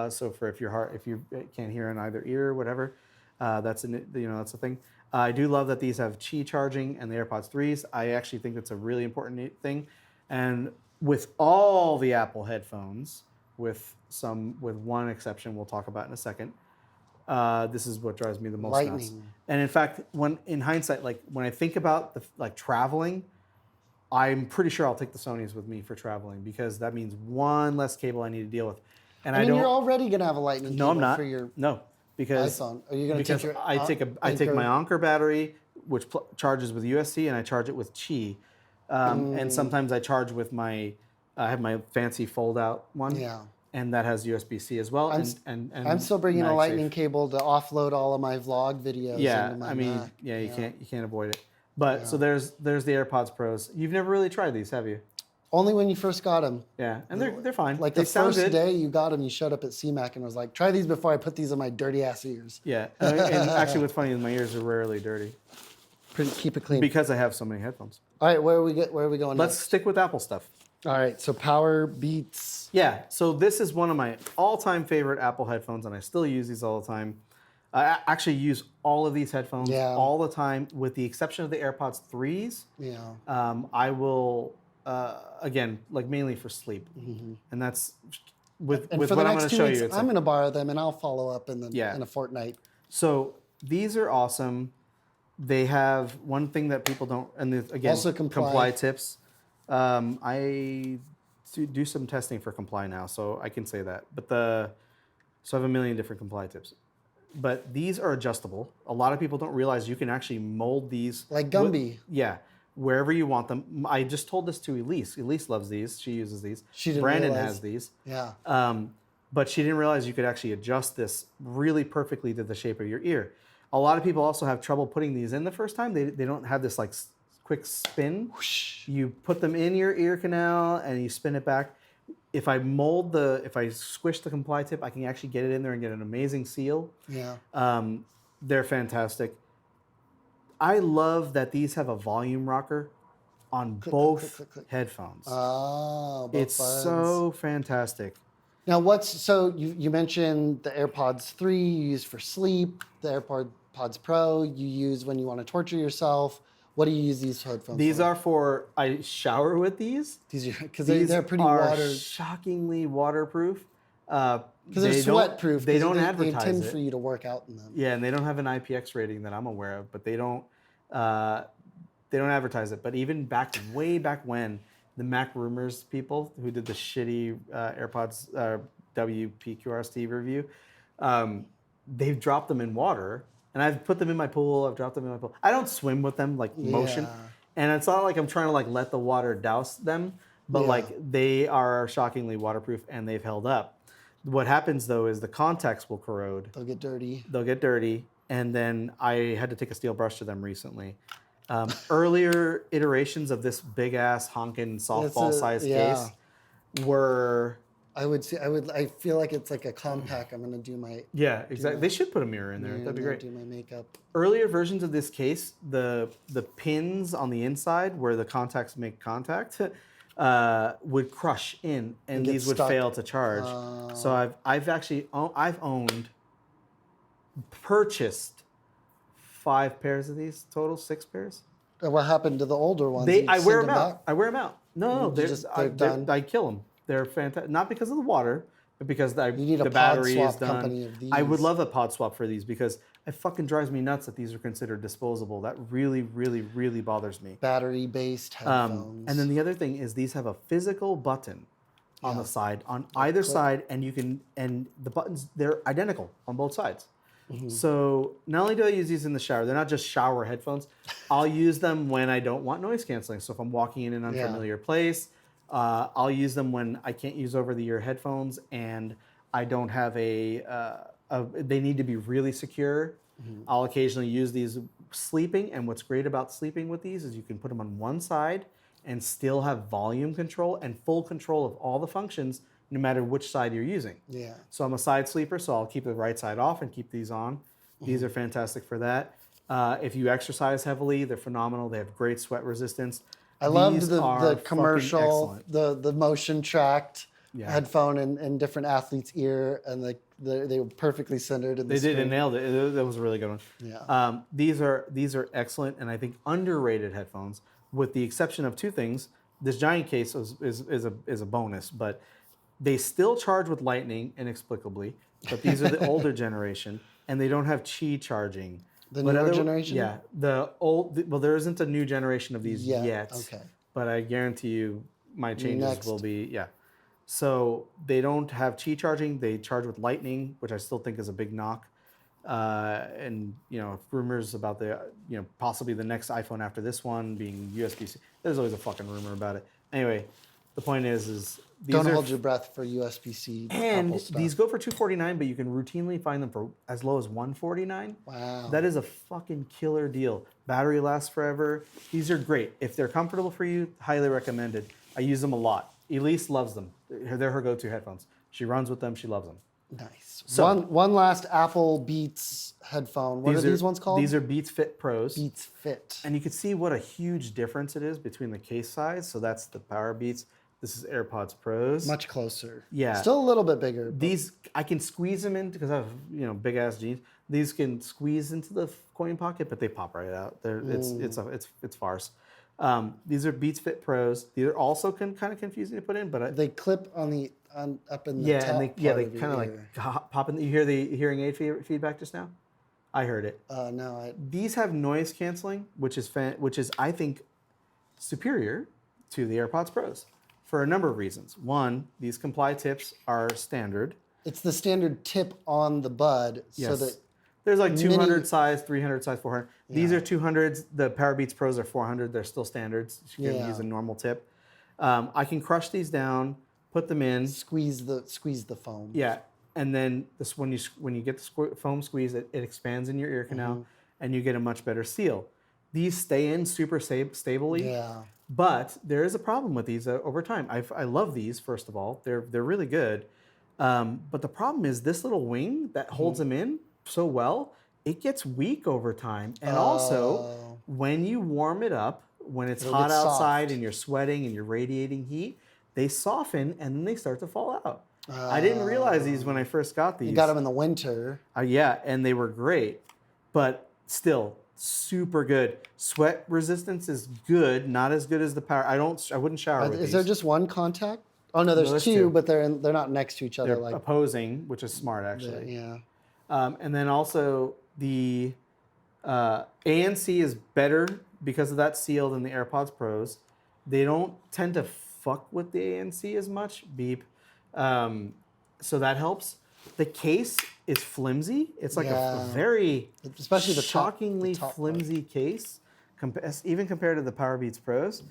So for if you can't hear in either ear or whatever, that's a thing. I do love that these have Qi charging and the AirPods 3s. I actually think that's a really important thing. And with all the Apple headphones, with one exception we'll talk about in a second, this is what drives me the most nuts. Lightning. And in fact, in hindsight, like when I think about traveling, I'm pretty sure I'll take the Sonys with me for traveling because that means one less cable I need to deal with. And I mean, don't. you're already gonna have a lightning No, cable I'm not. for your No, because iPhone. Are you gonna because take your I take my Anker? Anker battery, which charges with USB, and I charge it with Qi. And sometimes I charge with I have my fancy fold-out one. Yeah. And that has USB-C as well. I'm still bringing a MagSafe. lightning cable to offload all of my vlog videos. Yeah, into my I mean, Mac. you can't avoid it. But so there's the AirPods Pros. You've never really tried these, have you? Only when you first got them. Yeah, and they're fine. Like they the sound first good. day you got them, you showed up at CMAC and was like, "Try these before I put these in my dirty ass ears." Yeah, and actually, what's funny is my ears are rarely dirty Keep it clean. because I have so many headphones. All right, where are we going? Let's next? stick with Apple stuff. All right, so Power Beats. Yeah, so this is one of my all-time favorite Apple headphones, and I still use these all the time. I actually use all of these headphones all the time, with the exception of the AirPods 3s. Yeah. I will, again, like mainly for sleep. And that's with And what for the I'm going next to 2 show weeks, you. It's I'm going to borrow them and I'll follow up in Yeah. a fortnight. So these are awesome. They have one thing that people don't, and again, Also comply. tips. I do some testing for comply now, so I can say that. So I have a million different comply tips. But these are adjustable. A lot of people don't realize you can actually mold these. Like Gumby. Wherever you want them. I just told this to Elise. Elise loves these. She uses these. She didn't Brandon realize. has these. Yeah. But she didn't realize you could actually adjust this really perfectly to the shape of your ear. A lot of people also have trouble putting these in the first time. They don't have this like quick spin. Whoosh. You put them in your ear canal and you spin it back. If I squish the comply tip, I can actually get it in there and get an amazing seal. Yeah. They're fantastic. I love that these have a volume rocker on both click. headphones. Oh, both It's buttons. so fantastic. Now, so you mentioned the AirPods 3 you use for sleep, the AirPods Pro you use when you want to torture yourself. What do you use these headphones These for? I shower with these. Because These they're pretty are shockingly waterproof. Because they're sweat proof. They don't They advertise intend it. for you to work out in them. Yeah, and they don't have an IPX rating that I'm aware of, but they don't advertise it. But even way back when, the Mac Rumors people who did the shitty AirPods WPQRST review, they've dropped them in water, and I've put them in my pool. I've dropped them in my pool. I don't swim with them like motion, Yeah. and it's not like I'm trying to like let the water douse them, but Yeah. like they are shockingly waterproof and they've held up. What happens though is the contacts will corrode. They'll get dirty. They'll get dirty, and then I had to take a steel brush to them recently. Earlier iterations of this big ass honking softball size case were I feel like it's like a compact. I'm gonna do my exactly. They should put a mirror in there. That'd be great. Do my makeup. Earlier versions of this case, the pins on the inside where the contacts make contact would crush in, and get these would stuck. fail to charge. So I've purchased 5 pairs of these total, 6 pairs. What happened to the older ones? I You wear send them out. back? I wear them out. No, You just- they're done? I kill them. They're fantastic. Not because of the water, because You need a the pod battery swap is done. company of I would these. love a pod swap for these because it fucking drives me nuts that these are considered disposable. That really, really, really bothers me. Battery-based headphones. And then the other thing is these have a physical button on the side, on either side, and the buttons, they're identical on both sides. So not only do I use these in the shower, they're not just shower headphones. I'll use them when I don't want noise canceling. So if I'm walking in an unfamiliar place, I'll use them when I can't use over-the-ear headphones and I don't have they need to be really secure. I'll occasionally use these sleeping, and what's great about sleeping with these is you can put them on one side and still have volume control and full control of all the functions no matter which side you're using. Yeah. So I'm a side sleeper, so I'll keep the right side off and keep these on. These are fantastic for that. If you exercise heavily, they're phenomenal. They have great sweat resistance. I loved These the are commercial, fucking the motion tracked Yeah. headphone in different athletes' ear, and they were perfectly centered in the They did and screen. nailed it. That was a really good one. Yeah. These are excellent and I think underrated headphones, with the exception of two things. This giant case is a bonus, but they still charge with Lightning inexplicably. But these are the older generation, and they don't have Qi charging. The But newer generation? Yeah, there isn't a new generation of these yet. Okay. But I guarantee you, my changes Next. will be So they don't have Qi charging. They charge with Lightning, which I still think is a big knock. And rumors about possibly the next iPhone after this one being USB-C. There's always a fucking rumor about it. Anyway, the point is these Don't are, hold your breath for USB-C and Apple stuff. these go for $249, but you can routinely find them for as low as $149. Wow. That is a fucking killer deal. Battery lasts forever. These are great. If they're comfortable for you, highly recommended. I use them a lot. Elise loves them. They're her go-to headphones. She runs with them. She loves them. Nice. So- one last Apple Beats headphone. What are these ones called? These are Beats Fit Pros. Beats Fit. And you can see what a huge difference it is between the case size. So that's the Power Beats. This is Airpods Pros. Much closer. Yeah. Still a little bit bigger. But These I can squeeze them in because I have big ass jeans. These can squeeze into the coin pocket, but they pop right out. It's farce. These are Beats Fit Pros. These are also kind of confusing to put in, but they clip up in the top and they part of kind of your like ear. pop in. You hear the hearing aid feedback just now? I heard it. No, These have noise canceling, which is I think superior to the AirPods Pros for a number of reasons. One, these comply tips are standard. it's the standard tip on the bud, so Yes. that There's like 200 size, 300 size, 400. These Yeah. are 200s. The Power Beats Pros are 400. They're still standards. You can Yeah. use a normal tip. I can crush these down, put them in. squeeze the foam. Yeah, and then this when you get the foam squeeze, it expands in your ear canal, Mm-hmm. and you get a much better seal. These stay in super stably. Yeah. But there is a problem with these over time. I love these, first of all. They're really good. But the problem is this little wing that holds Mm-hmm. them in so well, it gets weak over time. And also, when you warm it up, when it's It'll hot get outside soft. and you're sweating and you're radiating heat, they soften and then they start to fall out. I didn't realize these when I first got these. You got them in the winter. Yeah, and they were great. But still, super good. Sweat resistance is good, not as good as the Power. I wouldn't shower with Is these. there just one contact? Oh no, there's two, two. but they're not next to each other. They're Like opposing, which is smart actually. yeah. And then also the ANC is better because of that seal than the AirPods Pros. They don't tend to fuck with the ANC as much. Beep. So that helps. The case is flimsy. It's like a Yeah. very Especially the top- shockingly the top part. flimsy case, even compared to the Power Beats Pros.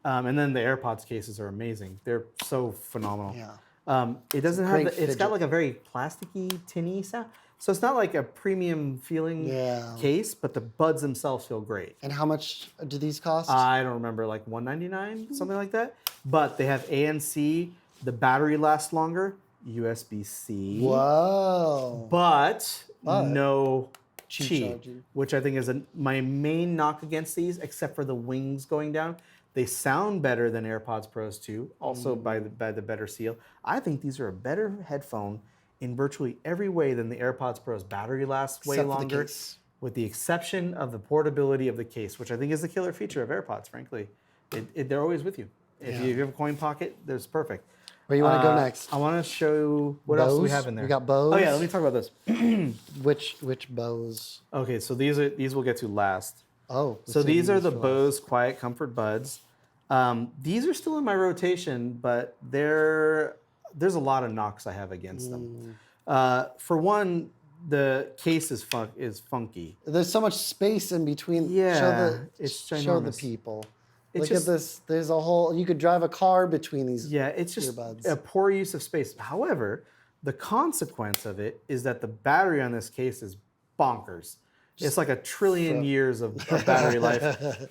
And then the AirPods cases are amazing. They're so phenomenal. Yeah. It doesn't have. Great It's got fidget. like a very plasticky, tinny sound. So it's not like a premium feeling Yeah. case, but the buds themselves feel great. And how much do these cost? I don't remember, like $199, something like that. But they have ANC. The battery lasts longer. USB-C. Whoa. But But no Qi Qi, charging. which I think is my main knock against these, except for the wings going down. They sound better than AirPods Pros too, also by the better seal. I think these are a better headphone in virtually every way than the AirPods Pros. Battery lasts way Except for the longer, case. with the exception of the portability of the case, which I think is the killer feature of AirPods, frankly. They're always with you. If you have a coin pocket, that's perfect. Where you want to go next? I want to show what else do we Bose? have in there. We got Bose. Oh yeah, let me talk about this. Which Bose? Okay, so these we'll get to last. Oh, So these are the for last. Bose Quiet Comfort Buds. These are still in my rotation, but there's a lot of knocks I have against them. For one, the case is funky. There's so much space in between. Yeah, it's show the ginormous. people. It's Look at this. There's a whole. You could drive a car between these. Yeah, it's just earbuds. a poor use of space. However, the consequence of it is that the battery on this case is bonkers. It's like 1 trillion years of battery life.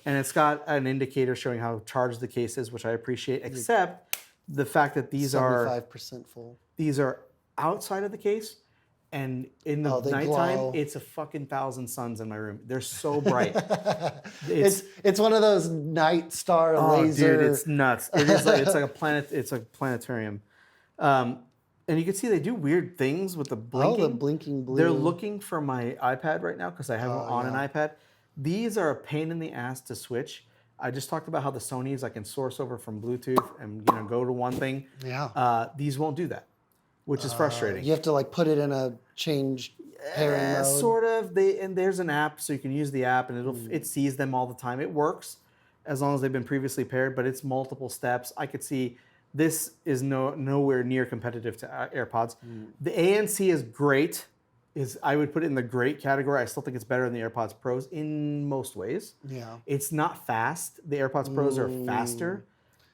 And it's got an indicator showing how charged the case is, which I appreciate, except the fact that these are 75% full. these are outside of the case. And in the they nighttime, glow. it's a fucking 1,000 suns in my room. They're so bright. It's one of those night star laser. Dude, it's nuts. It is like, it's like a planet. It's a planetarium, and you can see they do weird things with the blinking. Oh, the blinking blue. They're looking for my iPad right now because I have them on an iPad. These are a pain in the ass to switch. I just talked about how the Sonys I can source over from Bluetooth and go to one thing. Yeah. These won't do that, which is frustrating. You have to like put it in a change pairing mode. Sort of. And there's an app, so you can use the app, and it sees them all the time. It works as long as they've been previously paired, but it's multiple steps. I could see this is nowhere near competitive to AirPods. The ANC is great. I would put it in the great category. I still think it's better than the AirPods Pros in most ways. Yeah. It's not fast. The AirPods Pros are faster,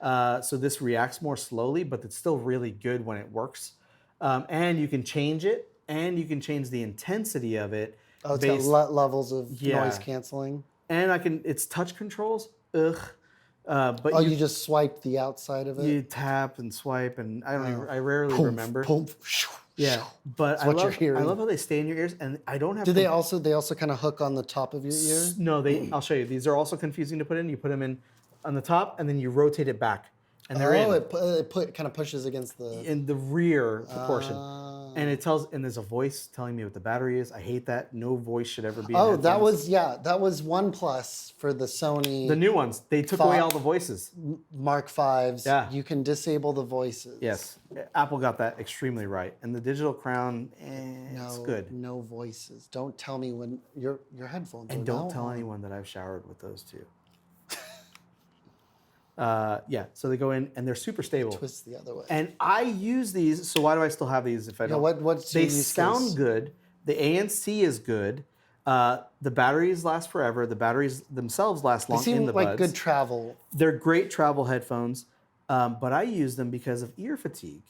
so this reacts more slowly, but it's still really good when it works. And you can change it, and you can change the intensity of it. Oh, it's got levels of noise canceling. And it's touch controls. Ugh. But you just swipe the outside of it. you tap and swipe, and I rarely remember. Yeah, but I what you're love hearing. how they stay in your ears, and I don't have. Do they also kind of hook on the top of your ear? No, I'll show you. These are also confusing to put in. You put them in on the top, and then you rotate it back, and they're in. It kind of pushes against the. In the rear portion, and and there's a voice telling me what the battery is. I hate that. No voice should ever be. Oh, that was OnePlus for the Sony. The new ones. They took away all the voices. Mark V's. Yeah. You can disable the voices. Yes, Apple got that extremely right. And the digital crown, it's good. No voices. Don't tell me when your headphones. And are don't now tell on. anyone that I've showered with those two. So they go in and they're super stable. Twist the other way. And I use these. So why do I still have these if I don't? What's they your use sound case? good. The ANC is good. The batteries last forever. The batteries themselves last long They seem in the like buds. good travel. They're great travel headphones, but I use them because of ear fatigue.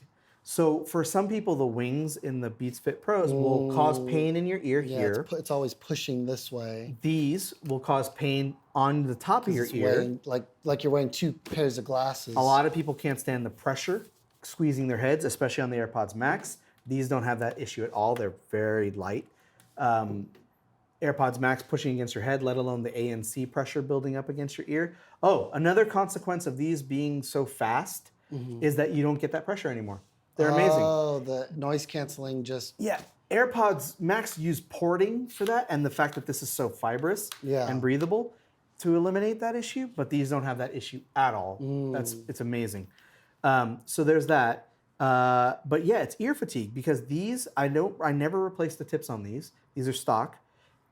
So for some people, the wings in the Beats Fit Pros will cause pain in your ear here. It's always pushing this way. These will cause pain on the top of your It's ear. weighing, like you're wearing two pairs of glasses. A lot of people can't stand the pressure squeezing their heads, especially on the AirPods Max. These don't have that issue at all. They're very light. AirPods Max pushing against your head, let alone the ANC pressure building up against your ear. Oh, another consequence of these being so fast is that you don't get that pressure anymore. They're amazing. Oh, the noise canceling just. Yeah, AirPods Max use porting for that, and the fact that this is so fibrous and breathable to eliminate that issue, but these don't have that issue at all. It's amazing. So there's that. But yeah, it's ear fatigue because these I never replace the tips on these. These are stock,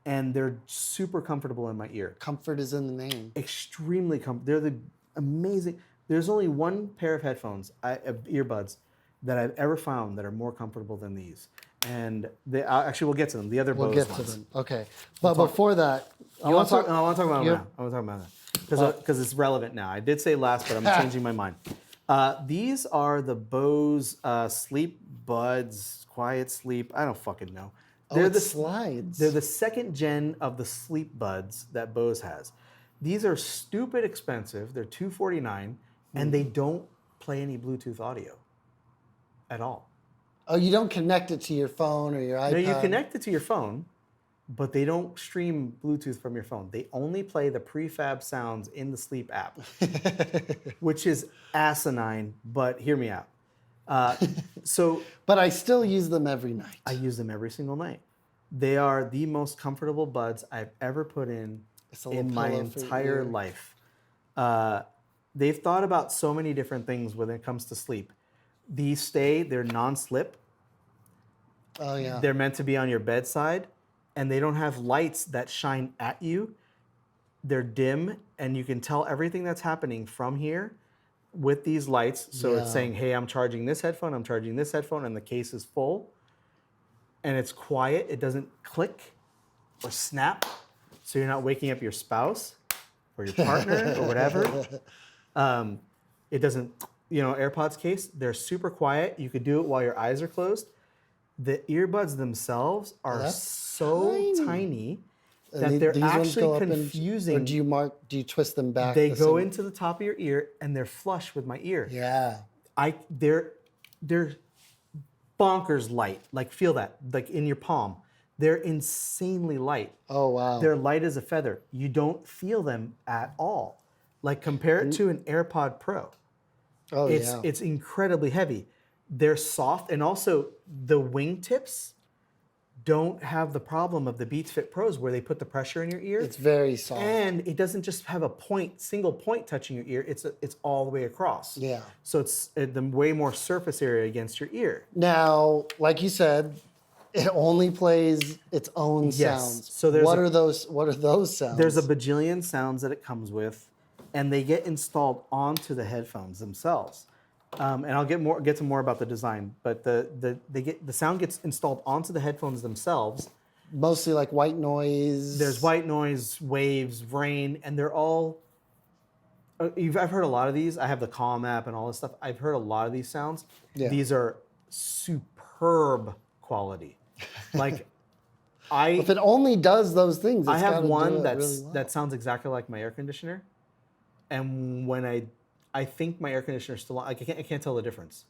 and they're super comfortable in my ear. Comfort is in the name. Extremely comfortable. They're the amazing. There's only one pair of headphones, earbuds, that I've ever found that are more comfortable than these. And actually, we'll get to them. The other Bose We'll get ones. to them. Okay. But before that, I want to talk about them you- now. I want to talk about that because it's relevant now. I did say last, but I'm changing my mind. These are the Bose Sleep Buds, Quiet Sleep. I don't fucking know. They're the slides. They're the second gen of the Sleep Buds that Bose has. These are stupid expensive. They're $249, and they don't play any Bluetooth audio at all. Oh, you don't connect it to your phone or your iPad? No, you connect it to your phone, but they don't stream Bluetooth from your phone. They only play the prefab sounds in the Sleep app, which is asinine, but hear me out. But I still use them every night. I use them every single night. They are the most comfortable buds I've ever put in my pillow for your entire ear. life. They've thought about so many different things when it comes to sleep. These they're non-slip. Oh yeah. They're meant to be on your bedside, and they don't have lights that shine at you. They're dim, and you can tell everything that's happening from here with these lights. So it's Yeah. saying, hey, I'm charging this headphone, I'm charging this headphone, and the case is full. And it's quiet. It doesn't click or snap. So you're not waking up your spouse or your partner or whatever. It doesn't, AirPods case, they're super quiet. You could do it while your eyes are closed. The earbuds themselves are That's so tiny And that they're these ones actually go up confusing. or do you twist them back? They the go same- into the top of your ear and they're flush with my ear. Yeah. They're bonkers light. Like feel that, like in your palm. They're insanely light. Oh wow. They're light as a feather. You don't feel them at all. Like compare it to an AirPod Pro. Oh yeah. It's incredibly heavy. They're soft, and also the wingtips don't have the problem of the Beats Fit Pros where they put the pressure in your ear. It's very soft. And it doesn't just have a single point touching your ear. It's all the way across. Yeah. So it's the way more surface area against your ear. Now, like you said, it only plays its own Yes. sounds. So there's what are those sounds? There's a bajillion sounds that it comes with, and they get installed onto the headphones themselves. And I'll get to more about the design, but the sound gets installed onto the headphones themselves. mostly like white noise. There's white noise, waves, rain, and they're all. I've heard a lot of these. I have the Calm app and all this stuff. I've heard a lot of these sounds. Yeah. These are superb quality. Like, If it only does those things, I it's have gotta do one it that's really well. that sounds exactly like my air conditioner, and when I think my air conditioner is still on, I can't tell the difference.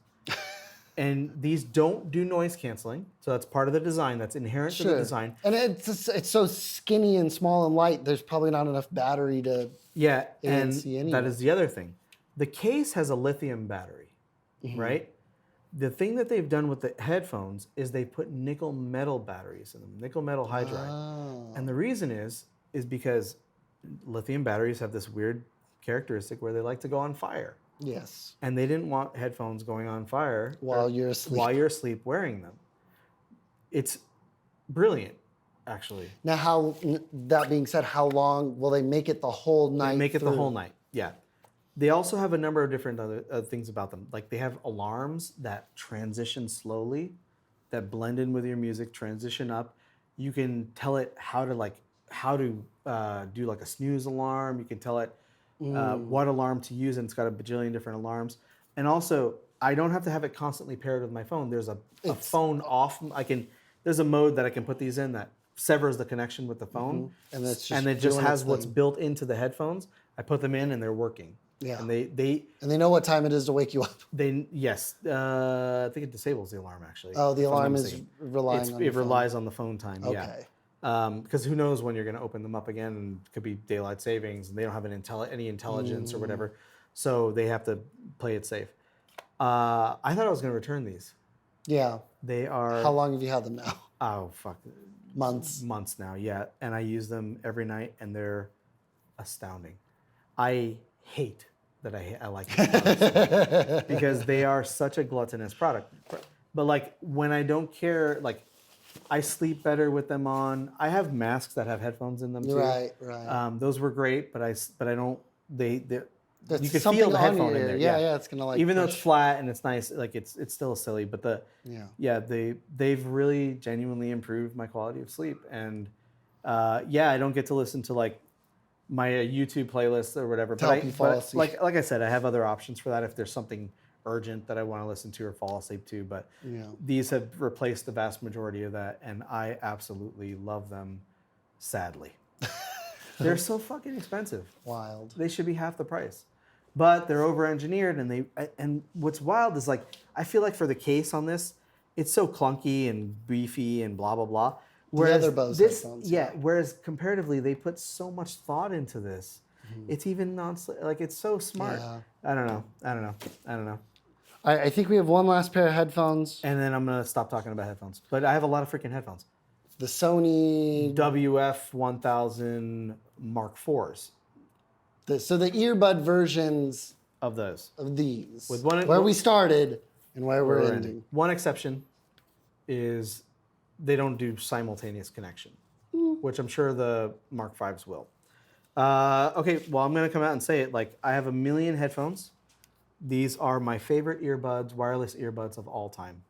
And these don't do noise canceling, so that's part of the design. That's inherent to the design. And it's so skinny and small and light. There's probably not enough battery to. Yeah, and ANC anyway. that is the other thing. The case has a lithium battery, Mm-hmm. right? The thing that they've done with the headphones is they put nickel metal batteries in them, nickel metal hydride. Oh. And the reason is because lithium batteries have this weird characteristic where they like to go on fire. Yes. And they didn't want headphones going on fire While you're asleep. while you're asleep wearing them. It's brilliant, actually. Now, that being said, how long will they make it the whole night? Make it the through? whole night. Yeah. They also have a number of different other things about them. Like they have alarms that transition slowly, that blend in with your music, transition up. You can tell it how to do like a snooze alarm. You can tell it what alarm to use, and it's got a bajillion different alarms. And also, I don't have to have it constantly paired with my phone. There's a phone off. There's a mode that I can put these in that severs the connection with the phone, And it's just and it just doing has its what's thing. built into the headphones. I put them in, and they're working. Yeah. And they And they know what time it is to wake you up. yes, I think it disables the alarm actually. Oh, the if I'm not alarm is mistaken. relying on the It phone. relies on the phone time. Okay. Yeah. Because who knows when you're going to open them up again? And it could be daylight savings, and they don't have any intelligence or whatever, so they have to play it safe. I thought I was going to return these. Yeah. They are How long have you had them now? oh fuck Months. now, yeah, and I use them every night, and they're astounding. I hate that I like these products because they are such a gluttonous product. But like when I don't care, like I sleep better with them on. I have masks that have headphones in them too. Right. Those were great, but I don't. You That's can something feel the on headphone your in ear. there. Yeah, it's gonna like even though it's push. flat and it's nice, like it's still silly. But Yeah. they've really genuinely improved my quality of sleep. And I don't get to listen to like my YouTube playlist or whatever. To help you fall asleep. Like I said, I have other options for that if there's something urgent that I want to listen to or fall asleep to. But Yeah. these have replaced the vast majority of that, and I absolutely love them. Sadly, they're so fucking expensive. Wild. They should be half the price, but they're over-engineered. And what's wild is like I feel like for the case on this, it's so clunky and beefy and blah blah blah. Whereas other Bose this, headphones, yeah. Whereas comparatively, they put so much thought into this. It's even like it's so smart. Yeah. I don't know. All right, I think we have one last pair of headphones. And then I'm gonna stop talking about headphones. But I have a lot of freaking headphones. The Sony. WF 1000 Mark IVs So the earbud versions of those. of these, With one- where we started, And where we're ending. One exception is they don't do simultaneous connection, which I'm sure the Mark V's will. Okay, well, I'm going to come out and say it. Like, I have a million headphones. These are my favorite earbuds, wireless earbuds of all time.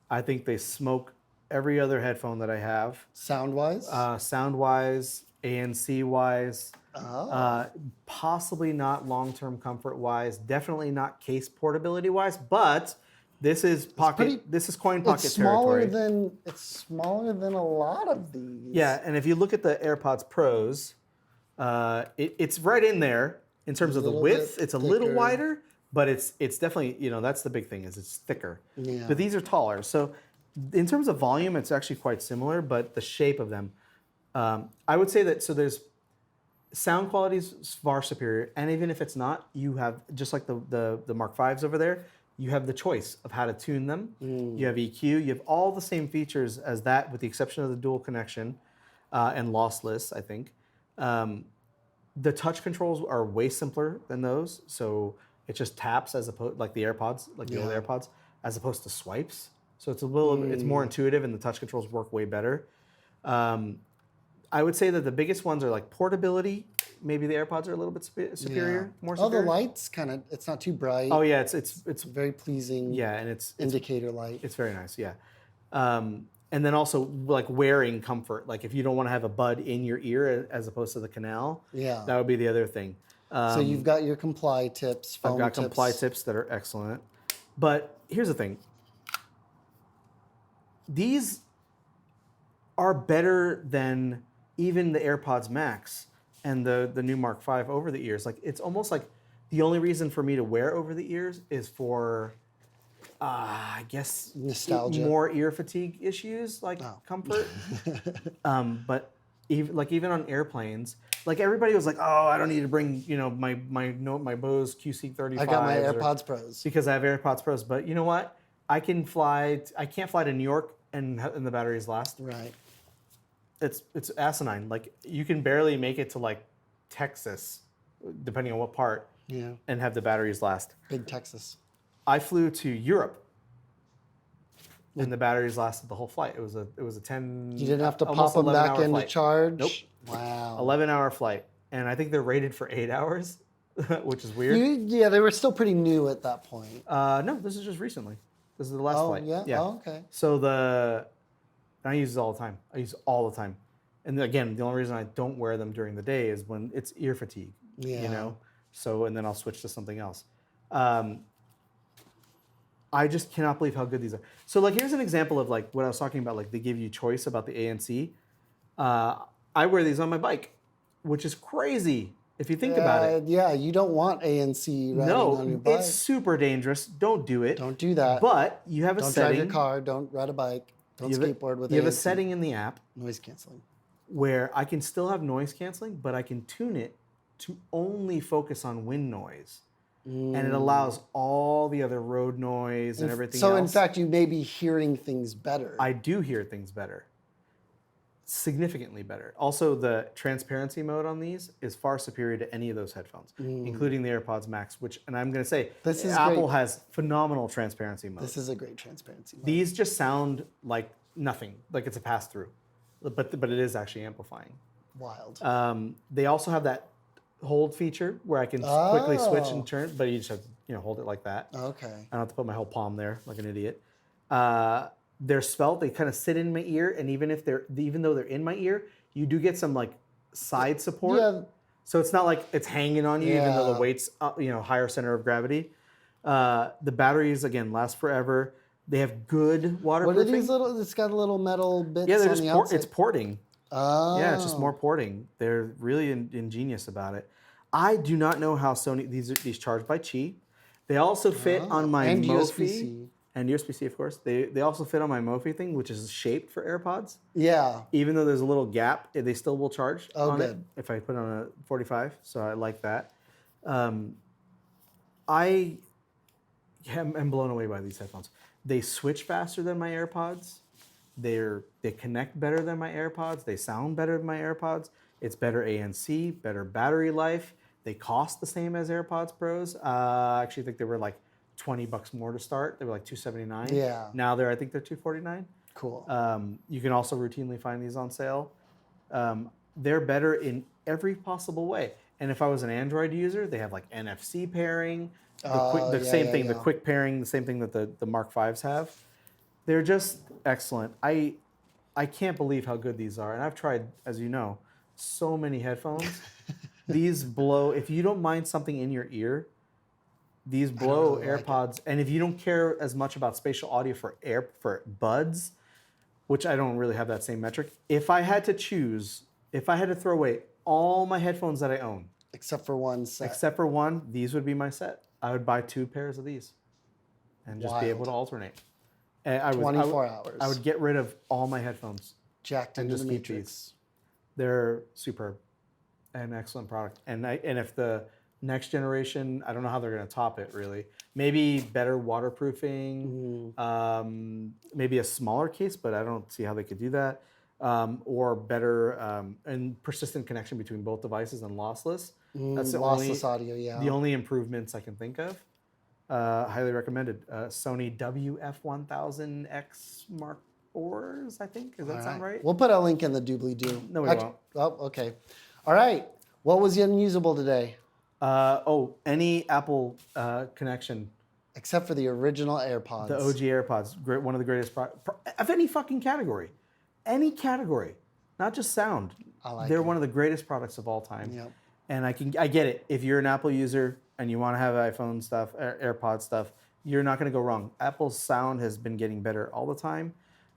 I think they smoke every other headphone that I have. Sound-wise? Sound-wise, ANC-wise, Oh. possibly not long-term comfort-wise, definitely not case portability-wise, but this is this is coin pocket It's smaller territory. than a lot of these. Yeah, and if you look at the AirPods Pros, it's right in there in terms of the width. It's a little thicker. wider, but it's definitely, that's the big thing, is it's thicker. Yeah. But these are taller. So in terms of volume, it's actually quite similar, but the shape of them, I would say that, so there's sound quality is far superior, and even if it's not, you have, just like the Mark V's over there, you have the choice of how to tune them. You have EQ, you have all the same features as that, with the exception of the dual connection and lossless, I think. The touch controls are way simpler than those, so it just taps as opposed, like the AirPods, like the old AirPods, as opposed to swipes. So it's it's more intuitive, and the touch controls work way better. I would say that the biggest ones are like portability. Maybe the AirPods are a little bit superior, more Oh, superior. the lights it's not too bright. Oh yeah, it's Very pleasing. yeah, and it's Indicator light. it's very nice. Yeah, and then also like wearing comfort. Like if you don't want to have a bud in your ear as opposed to the canal, Yeah. that would be the other thing. So you've got your comply tips, foam I've got tips. comply tips that are excellent. But here's the thing. These are better than even the AirPods Max and the new Mark V over the ears. Like, it's almost like the only reason for me to wear over the ears is for, I guess, Nostalgia. more ear fatigue issues, like comfort. But even on airplanes, like everybody was like, "Oh, I don't need to bring my Bose QC35." I got my AirPods Pros. because I have AirPods Pros. But you know what? I can't fly to New York and the batteries last. Right. It's asinine. Like, you can barely make it to like Texas, depending on what part, Yeah. and have the batteries last. Big Texas. I flew to Europe, and the batteries lasted the whole flight. It was a 10. You didn't have to almost pop them 11 back hour into flight. charge? Nope. Wow. 11-hour flight, and I think they're rated for 8 hours, which is weird. Yeah, they were still pretty new at that point. No, this is just recently. This is the last flight. Yeah? Oh, okay. So I use it all the time. I use it all the time. And again, the only reason I don't wear them during the day is when it's ear fatigue. Yeah. So, and then I'll switch to something else. I just cannot believe how good these are. So, like, here's an example of like what I was talking about. Like, they give you choice about the ANC. I wear these on my bike, which is crazy if you think about it. Yeah, you don't want ANC riding on your No, bike. it's super dangerous. Don't do it. Don't do that. But you have a Don't setting. drive your car. Don't ride a bike. Don't You have a- skateboard with You have a ANC. setting in the app Noise canceling. where I can still have noise canceling, but I can tune it to only focus on wind noise. And it allows all the other road noise and everything So else. in fact, you may be hearing things better. I do hear things better. Significantly better. Also, the transparency mode on these is far superior to any of those headphones, including the AirPods Max, and I'm going to say, This is Apple great. has phenomenal transparency mode. This is a great transparency mode. These just sound like nothing, like it's a pass-through, but it is actually amplifying. Wild. They also have that hold feature where I can quickly switch Oh. and turn, but you just have to hold it like that. Okay. I don't have to put my whole palm there like an idiot. They're svelte. They kind of sit in my ear, and even though they're in my ear, you do get some like side support. Yeah. So it's not like it's hanging on you, even though Yeah. the weight's higher center of gravity. The batteries again last forever. They have good waterproofing. What are these little? It's got little metal bits Yeah, they're on just the outside. it's porting. Oh. Yeah, it's just more porting. They're really ingenious about it. I do not know how Sony these charge by Qi. They also fit on my And Mophie USB-C. and USB-C, of course. They also fit on my Mophie thing, which is shaped for AirPods. Yeah. Even though there's a little gap, they still will charge on it good. if I put it on a 45. So I like that. I am blown away by these headphones. They switch faster than my AirPods. They connect better than my AirPods. They sound better than my AirPods. It's better ANC, better battery life. They cost the same as AirPods Pros. I actually think they were like $20 more to start. They were like $279. Yeah. Now I think they're $249. Cool. You can also routinely find these on sale. They're better in every possible way. And if I was an Android user, they have like NFC pairing, the same thing, the quick pairing, the same thing that the Mark Vs have. They're just excellent. I can't believe how good these are. And I've tried, as you know, so many headphones. These blow. If you don't mind something in your ear, these blow really like AirPods. And if you don't care as much about spatial audio for buds, which I don't really have that same metric. If I had to throw away all my headphones that I own, Except for one set. except for one, these would be my set. I would buy 2 pairs of these and just be able to alternate. And 24 hours. I would get rid of all my headphones. Jacked and into just the keep matrix. these. They're superb. An excellent product. And if the next generation, I don't know how they're going to top it really. Maybe better waterproofing, maybe a smaller case, but I don't see how they could do that. Or better and persistent connection between both devices and lossless. That's Lossless audio, yeah. the only improvements I can think of. Highly recommended. Sony WF-1000X Mark IVs, I think. Does that sound right? We'll put a link in the doobly-doo. No, we won't. Oh, okay. All right. What was Unusable today? Any Apple connection. Except for the original AirPods. The OG AirPods, one of the greatest of any fucking category. Any category, not just sound. They're one of the greatest products of all time. Yep. And I get it. If you're an Apple user and you want to have iPhone stuff, AirPod stuff, you're not going to go wrong. Apple's sound has been getting better all the time,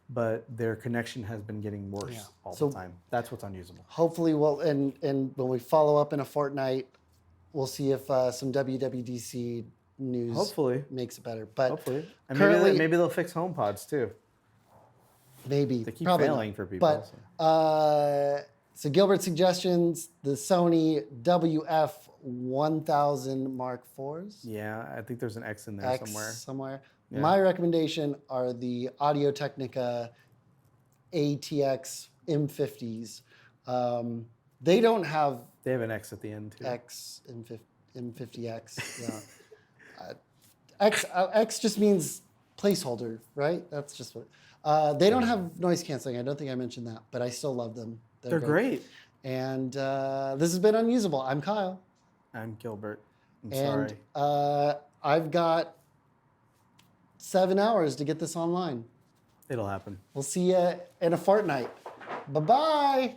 but their connection has been getting worse all the time. That's what's unusable. Hopefully, and when we follow up in a fortnight, we'll see if some WWDC news makes it better. But hopefully, and currently, maybe they'll fix HomePods too. Maybe They keep probably failing not. for people. But so Gilbert suggestions: the Sony WF-1000 Mark IVs. Yeah, I think there's an X in there somewhere. Yeah. My recommendation are the Audio-Technica ATX M50s. They don't have. They have an X at the end too. X M50x. Yeah. X just means placeholder, right? That's just what. They don't have noise canceling. I don't think I mentioned that, but I still love them. They're great. And this has been Unusable. I'm Kyle. I'm Gilbert. I'm and sorry. I've got 7 hours to get this online. It'll happen. We'll see you in a fortnight. Bye-bye.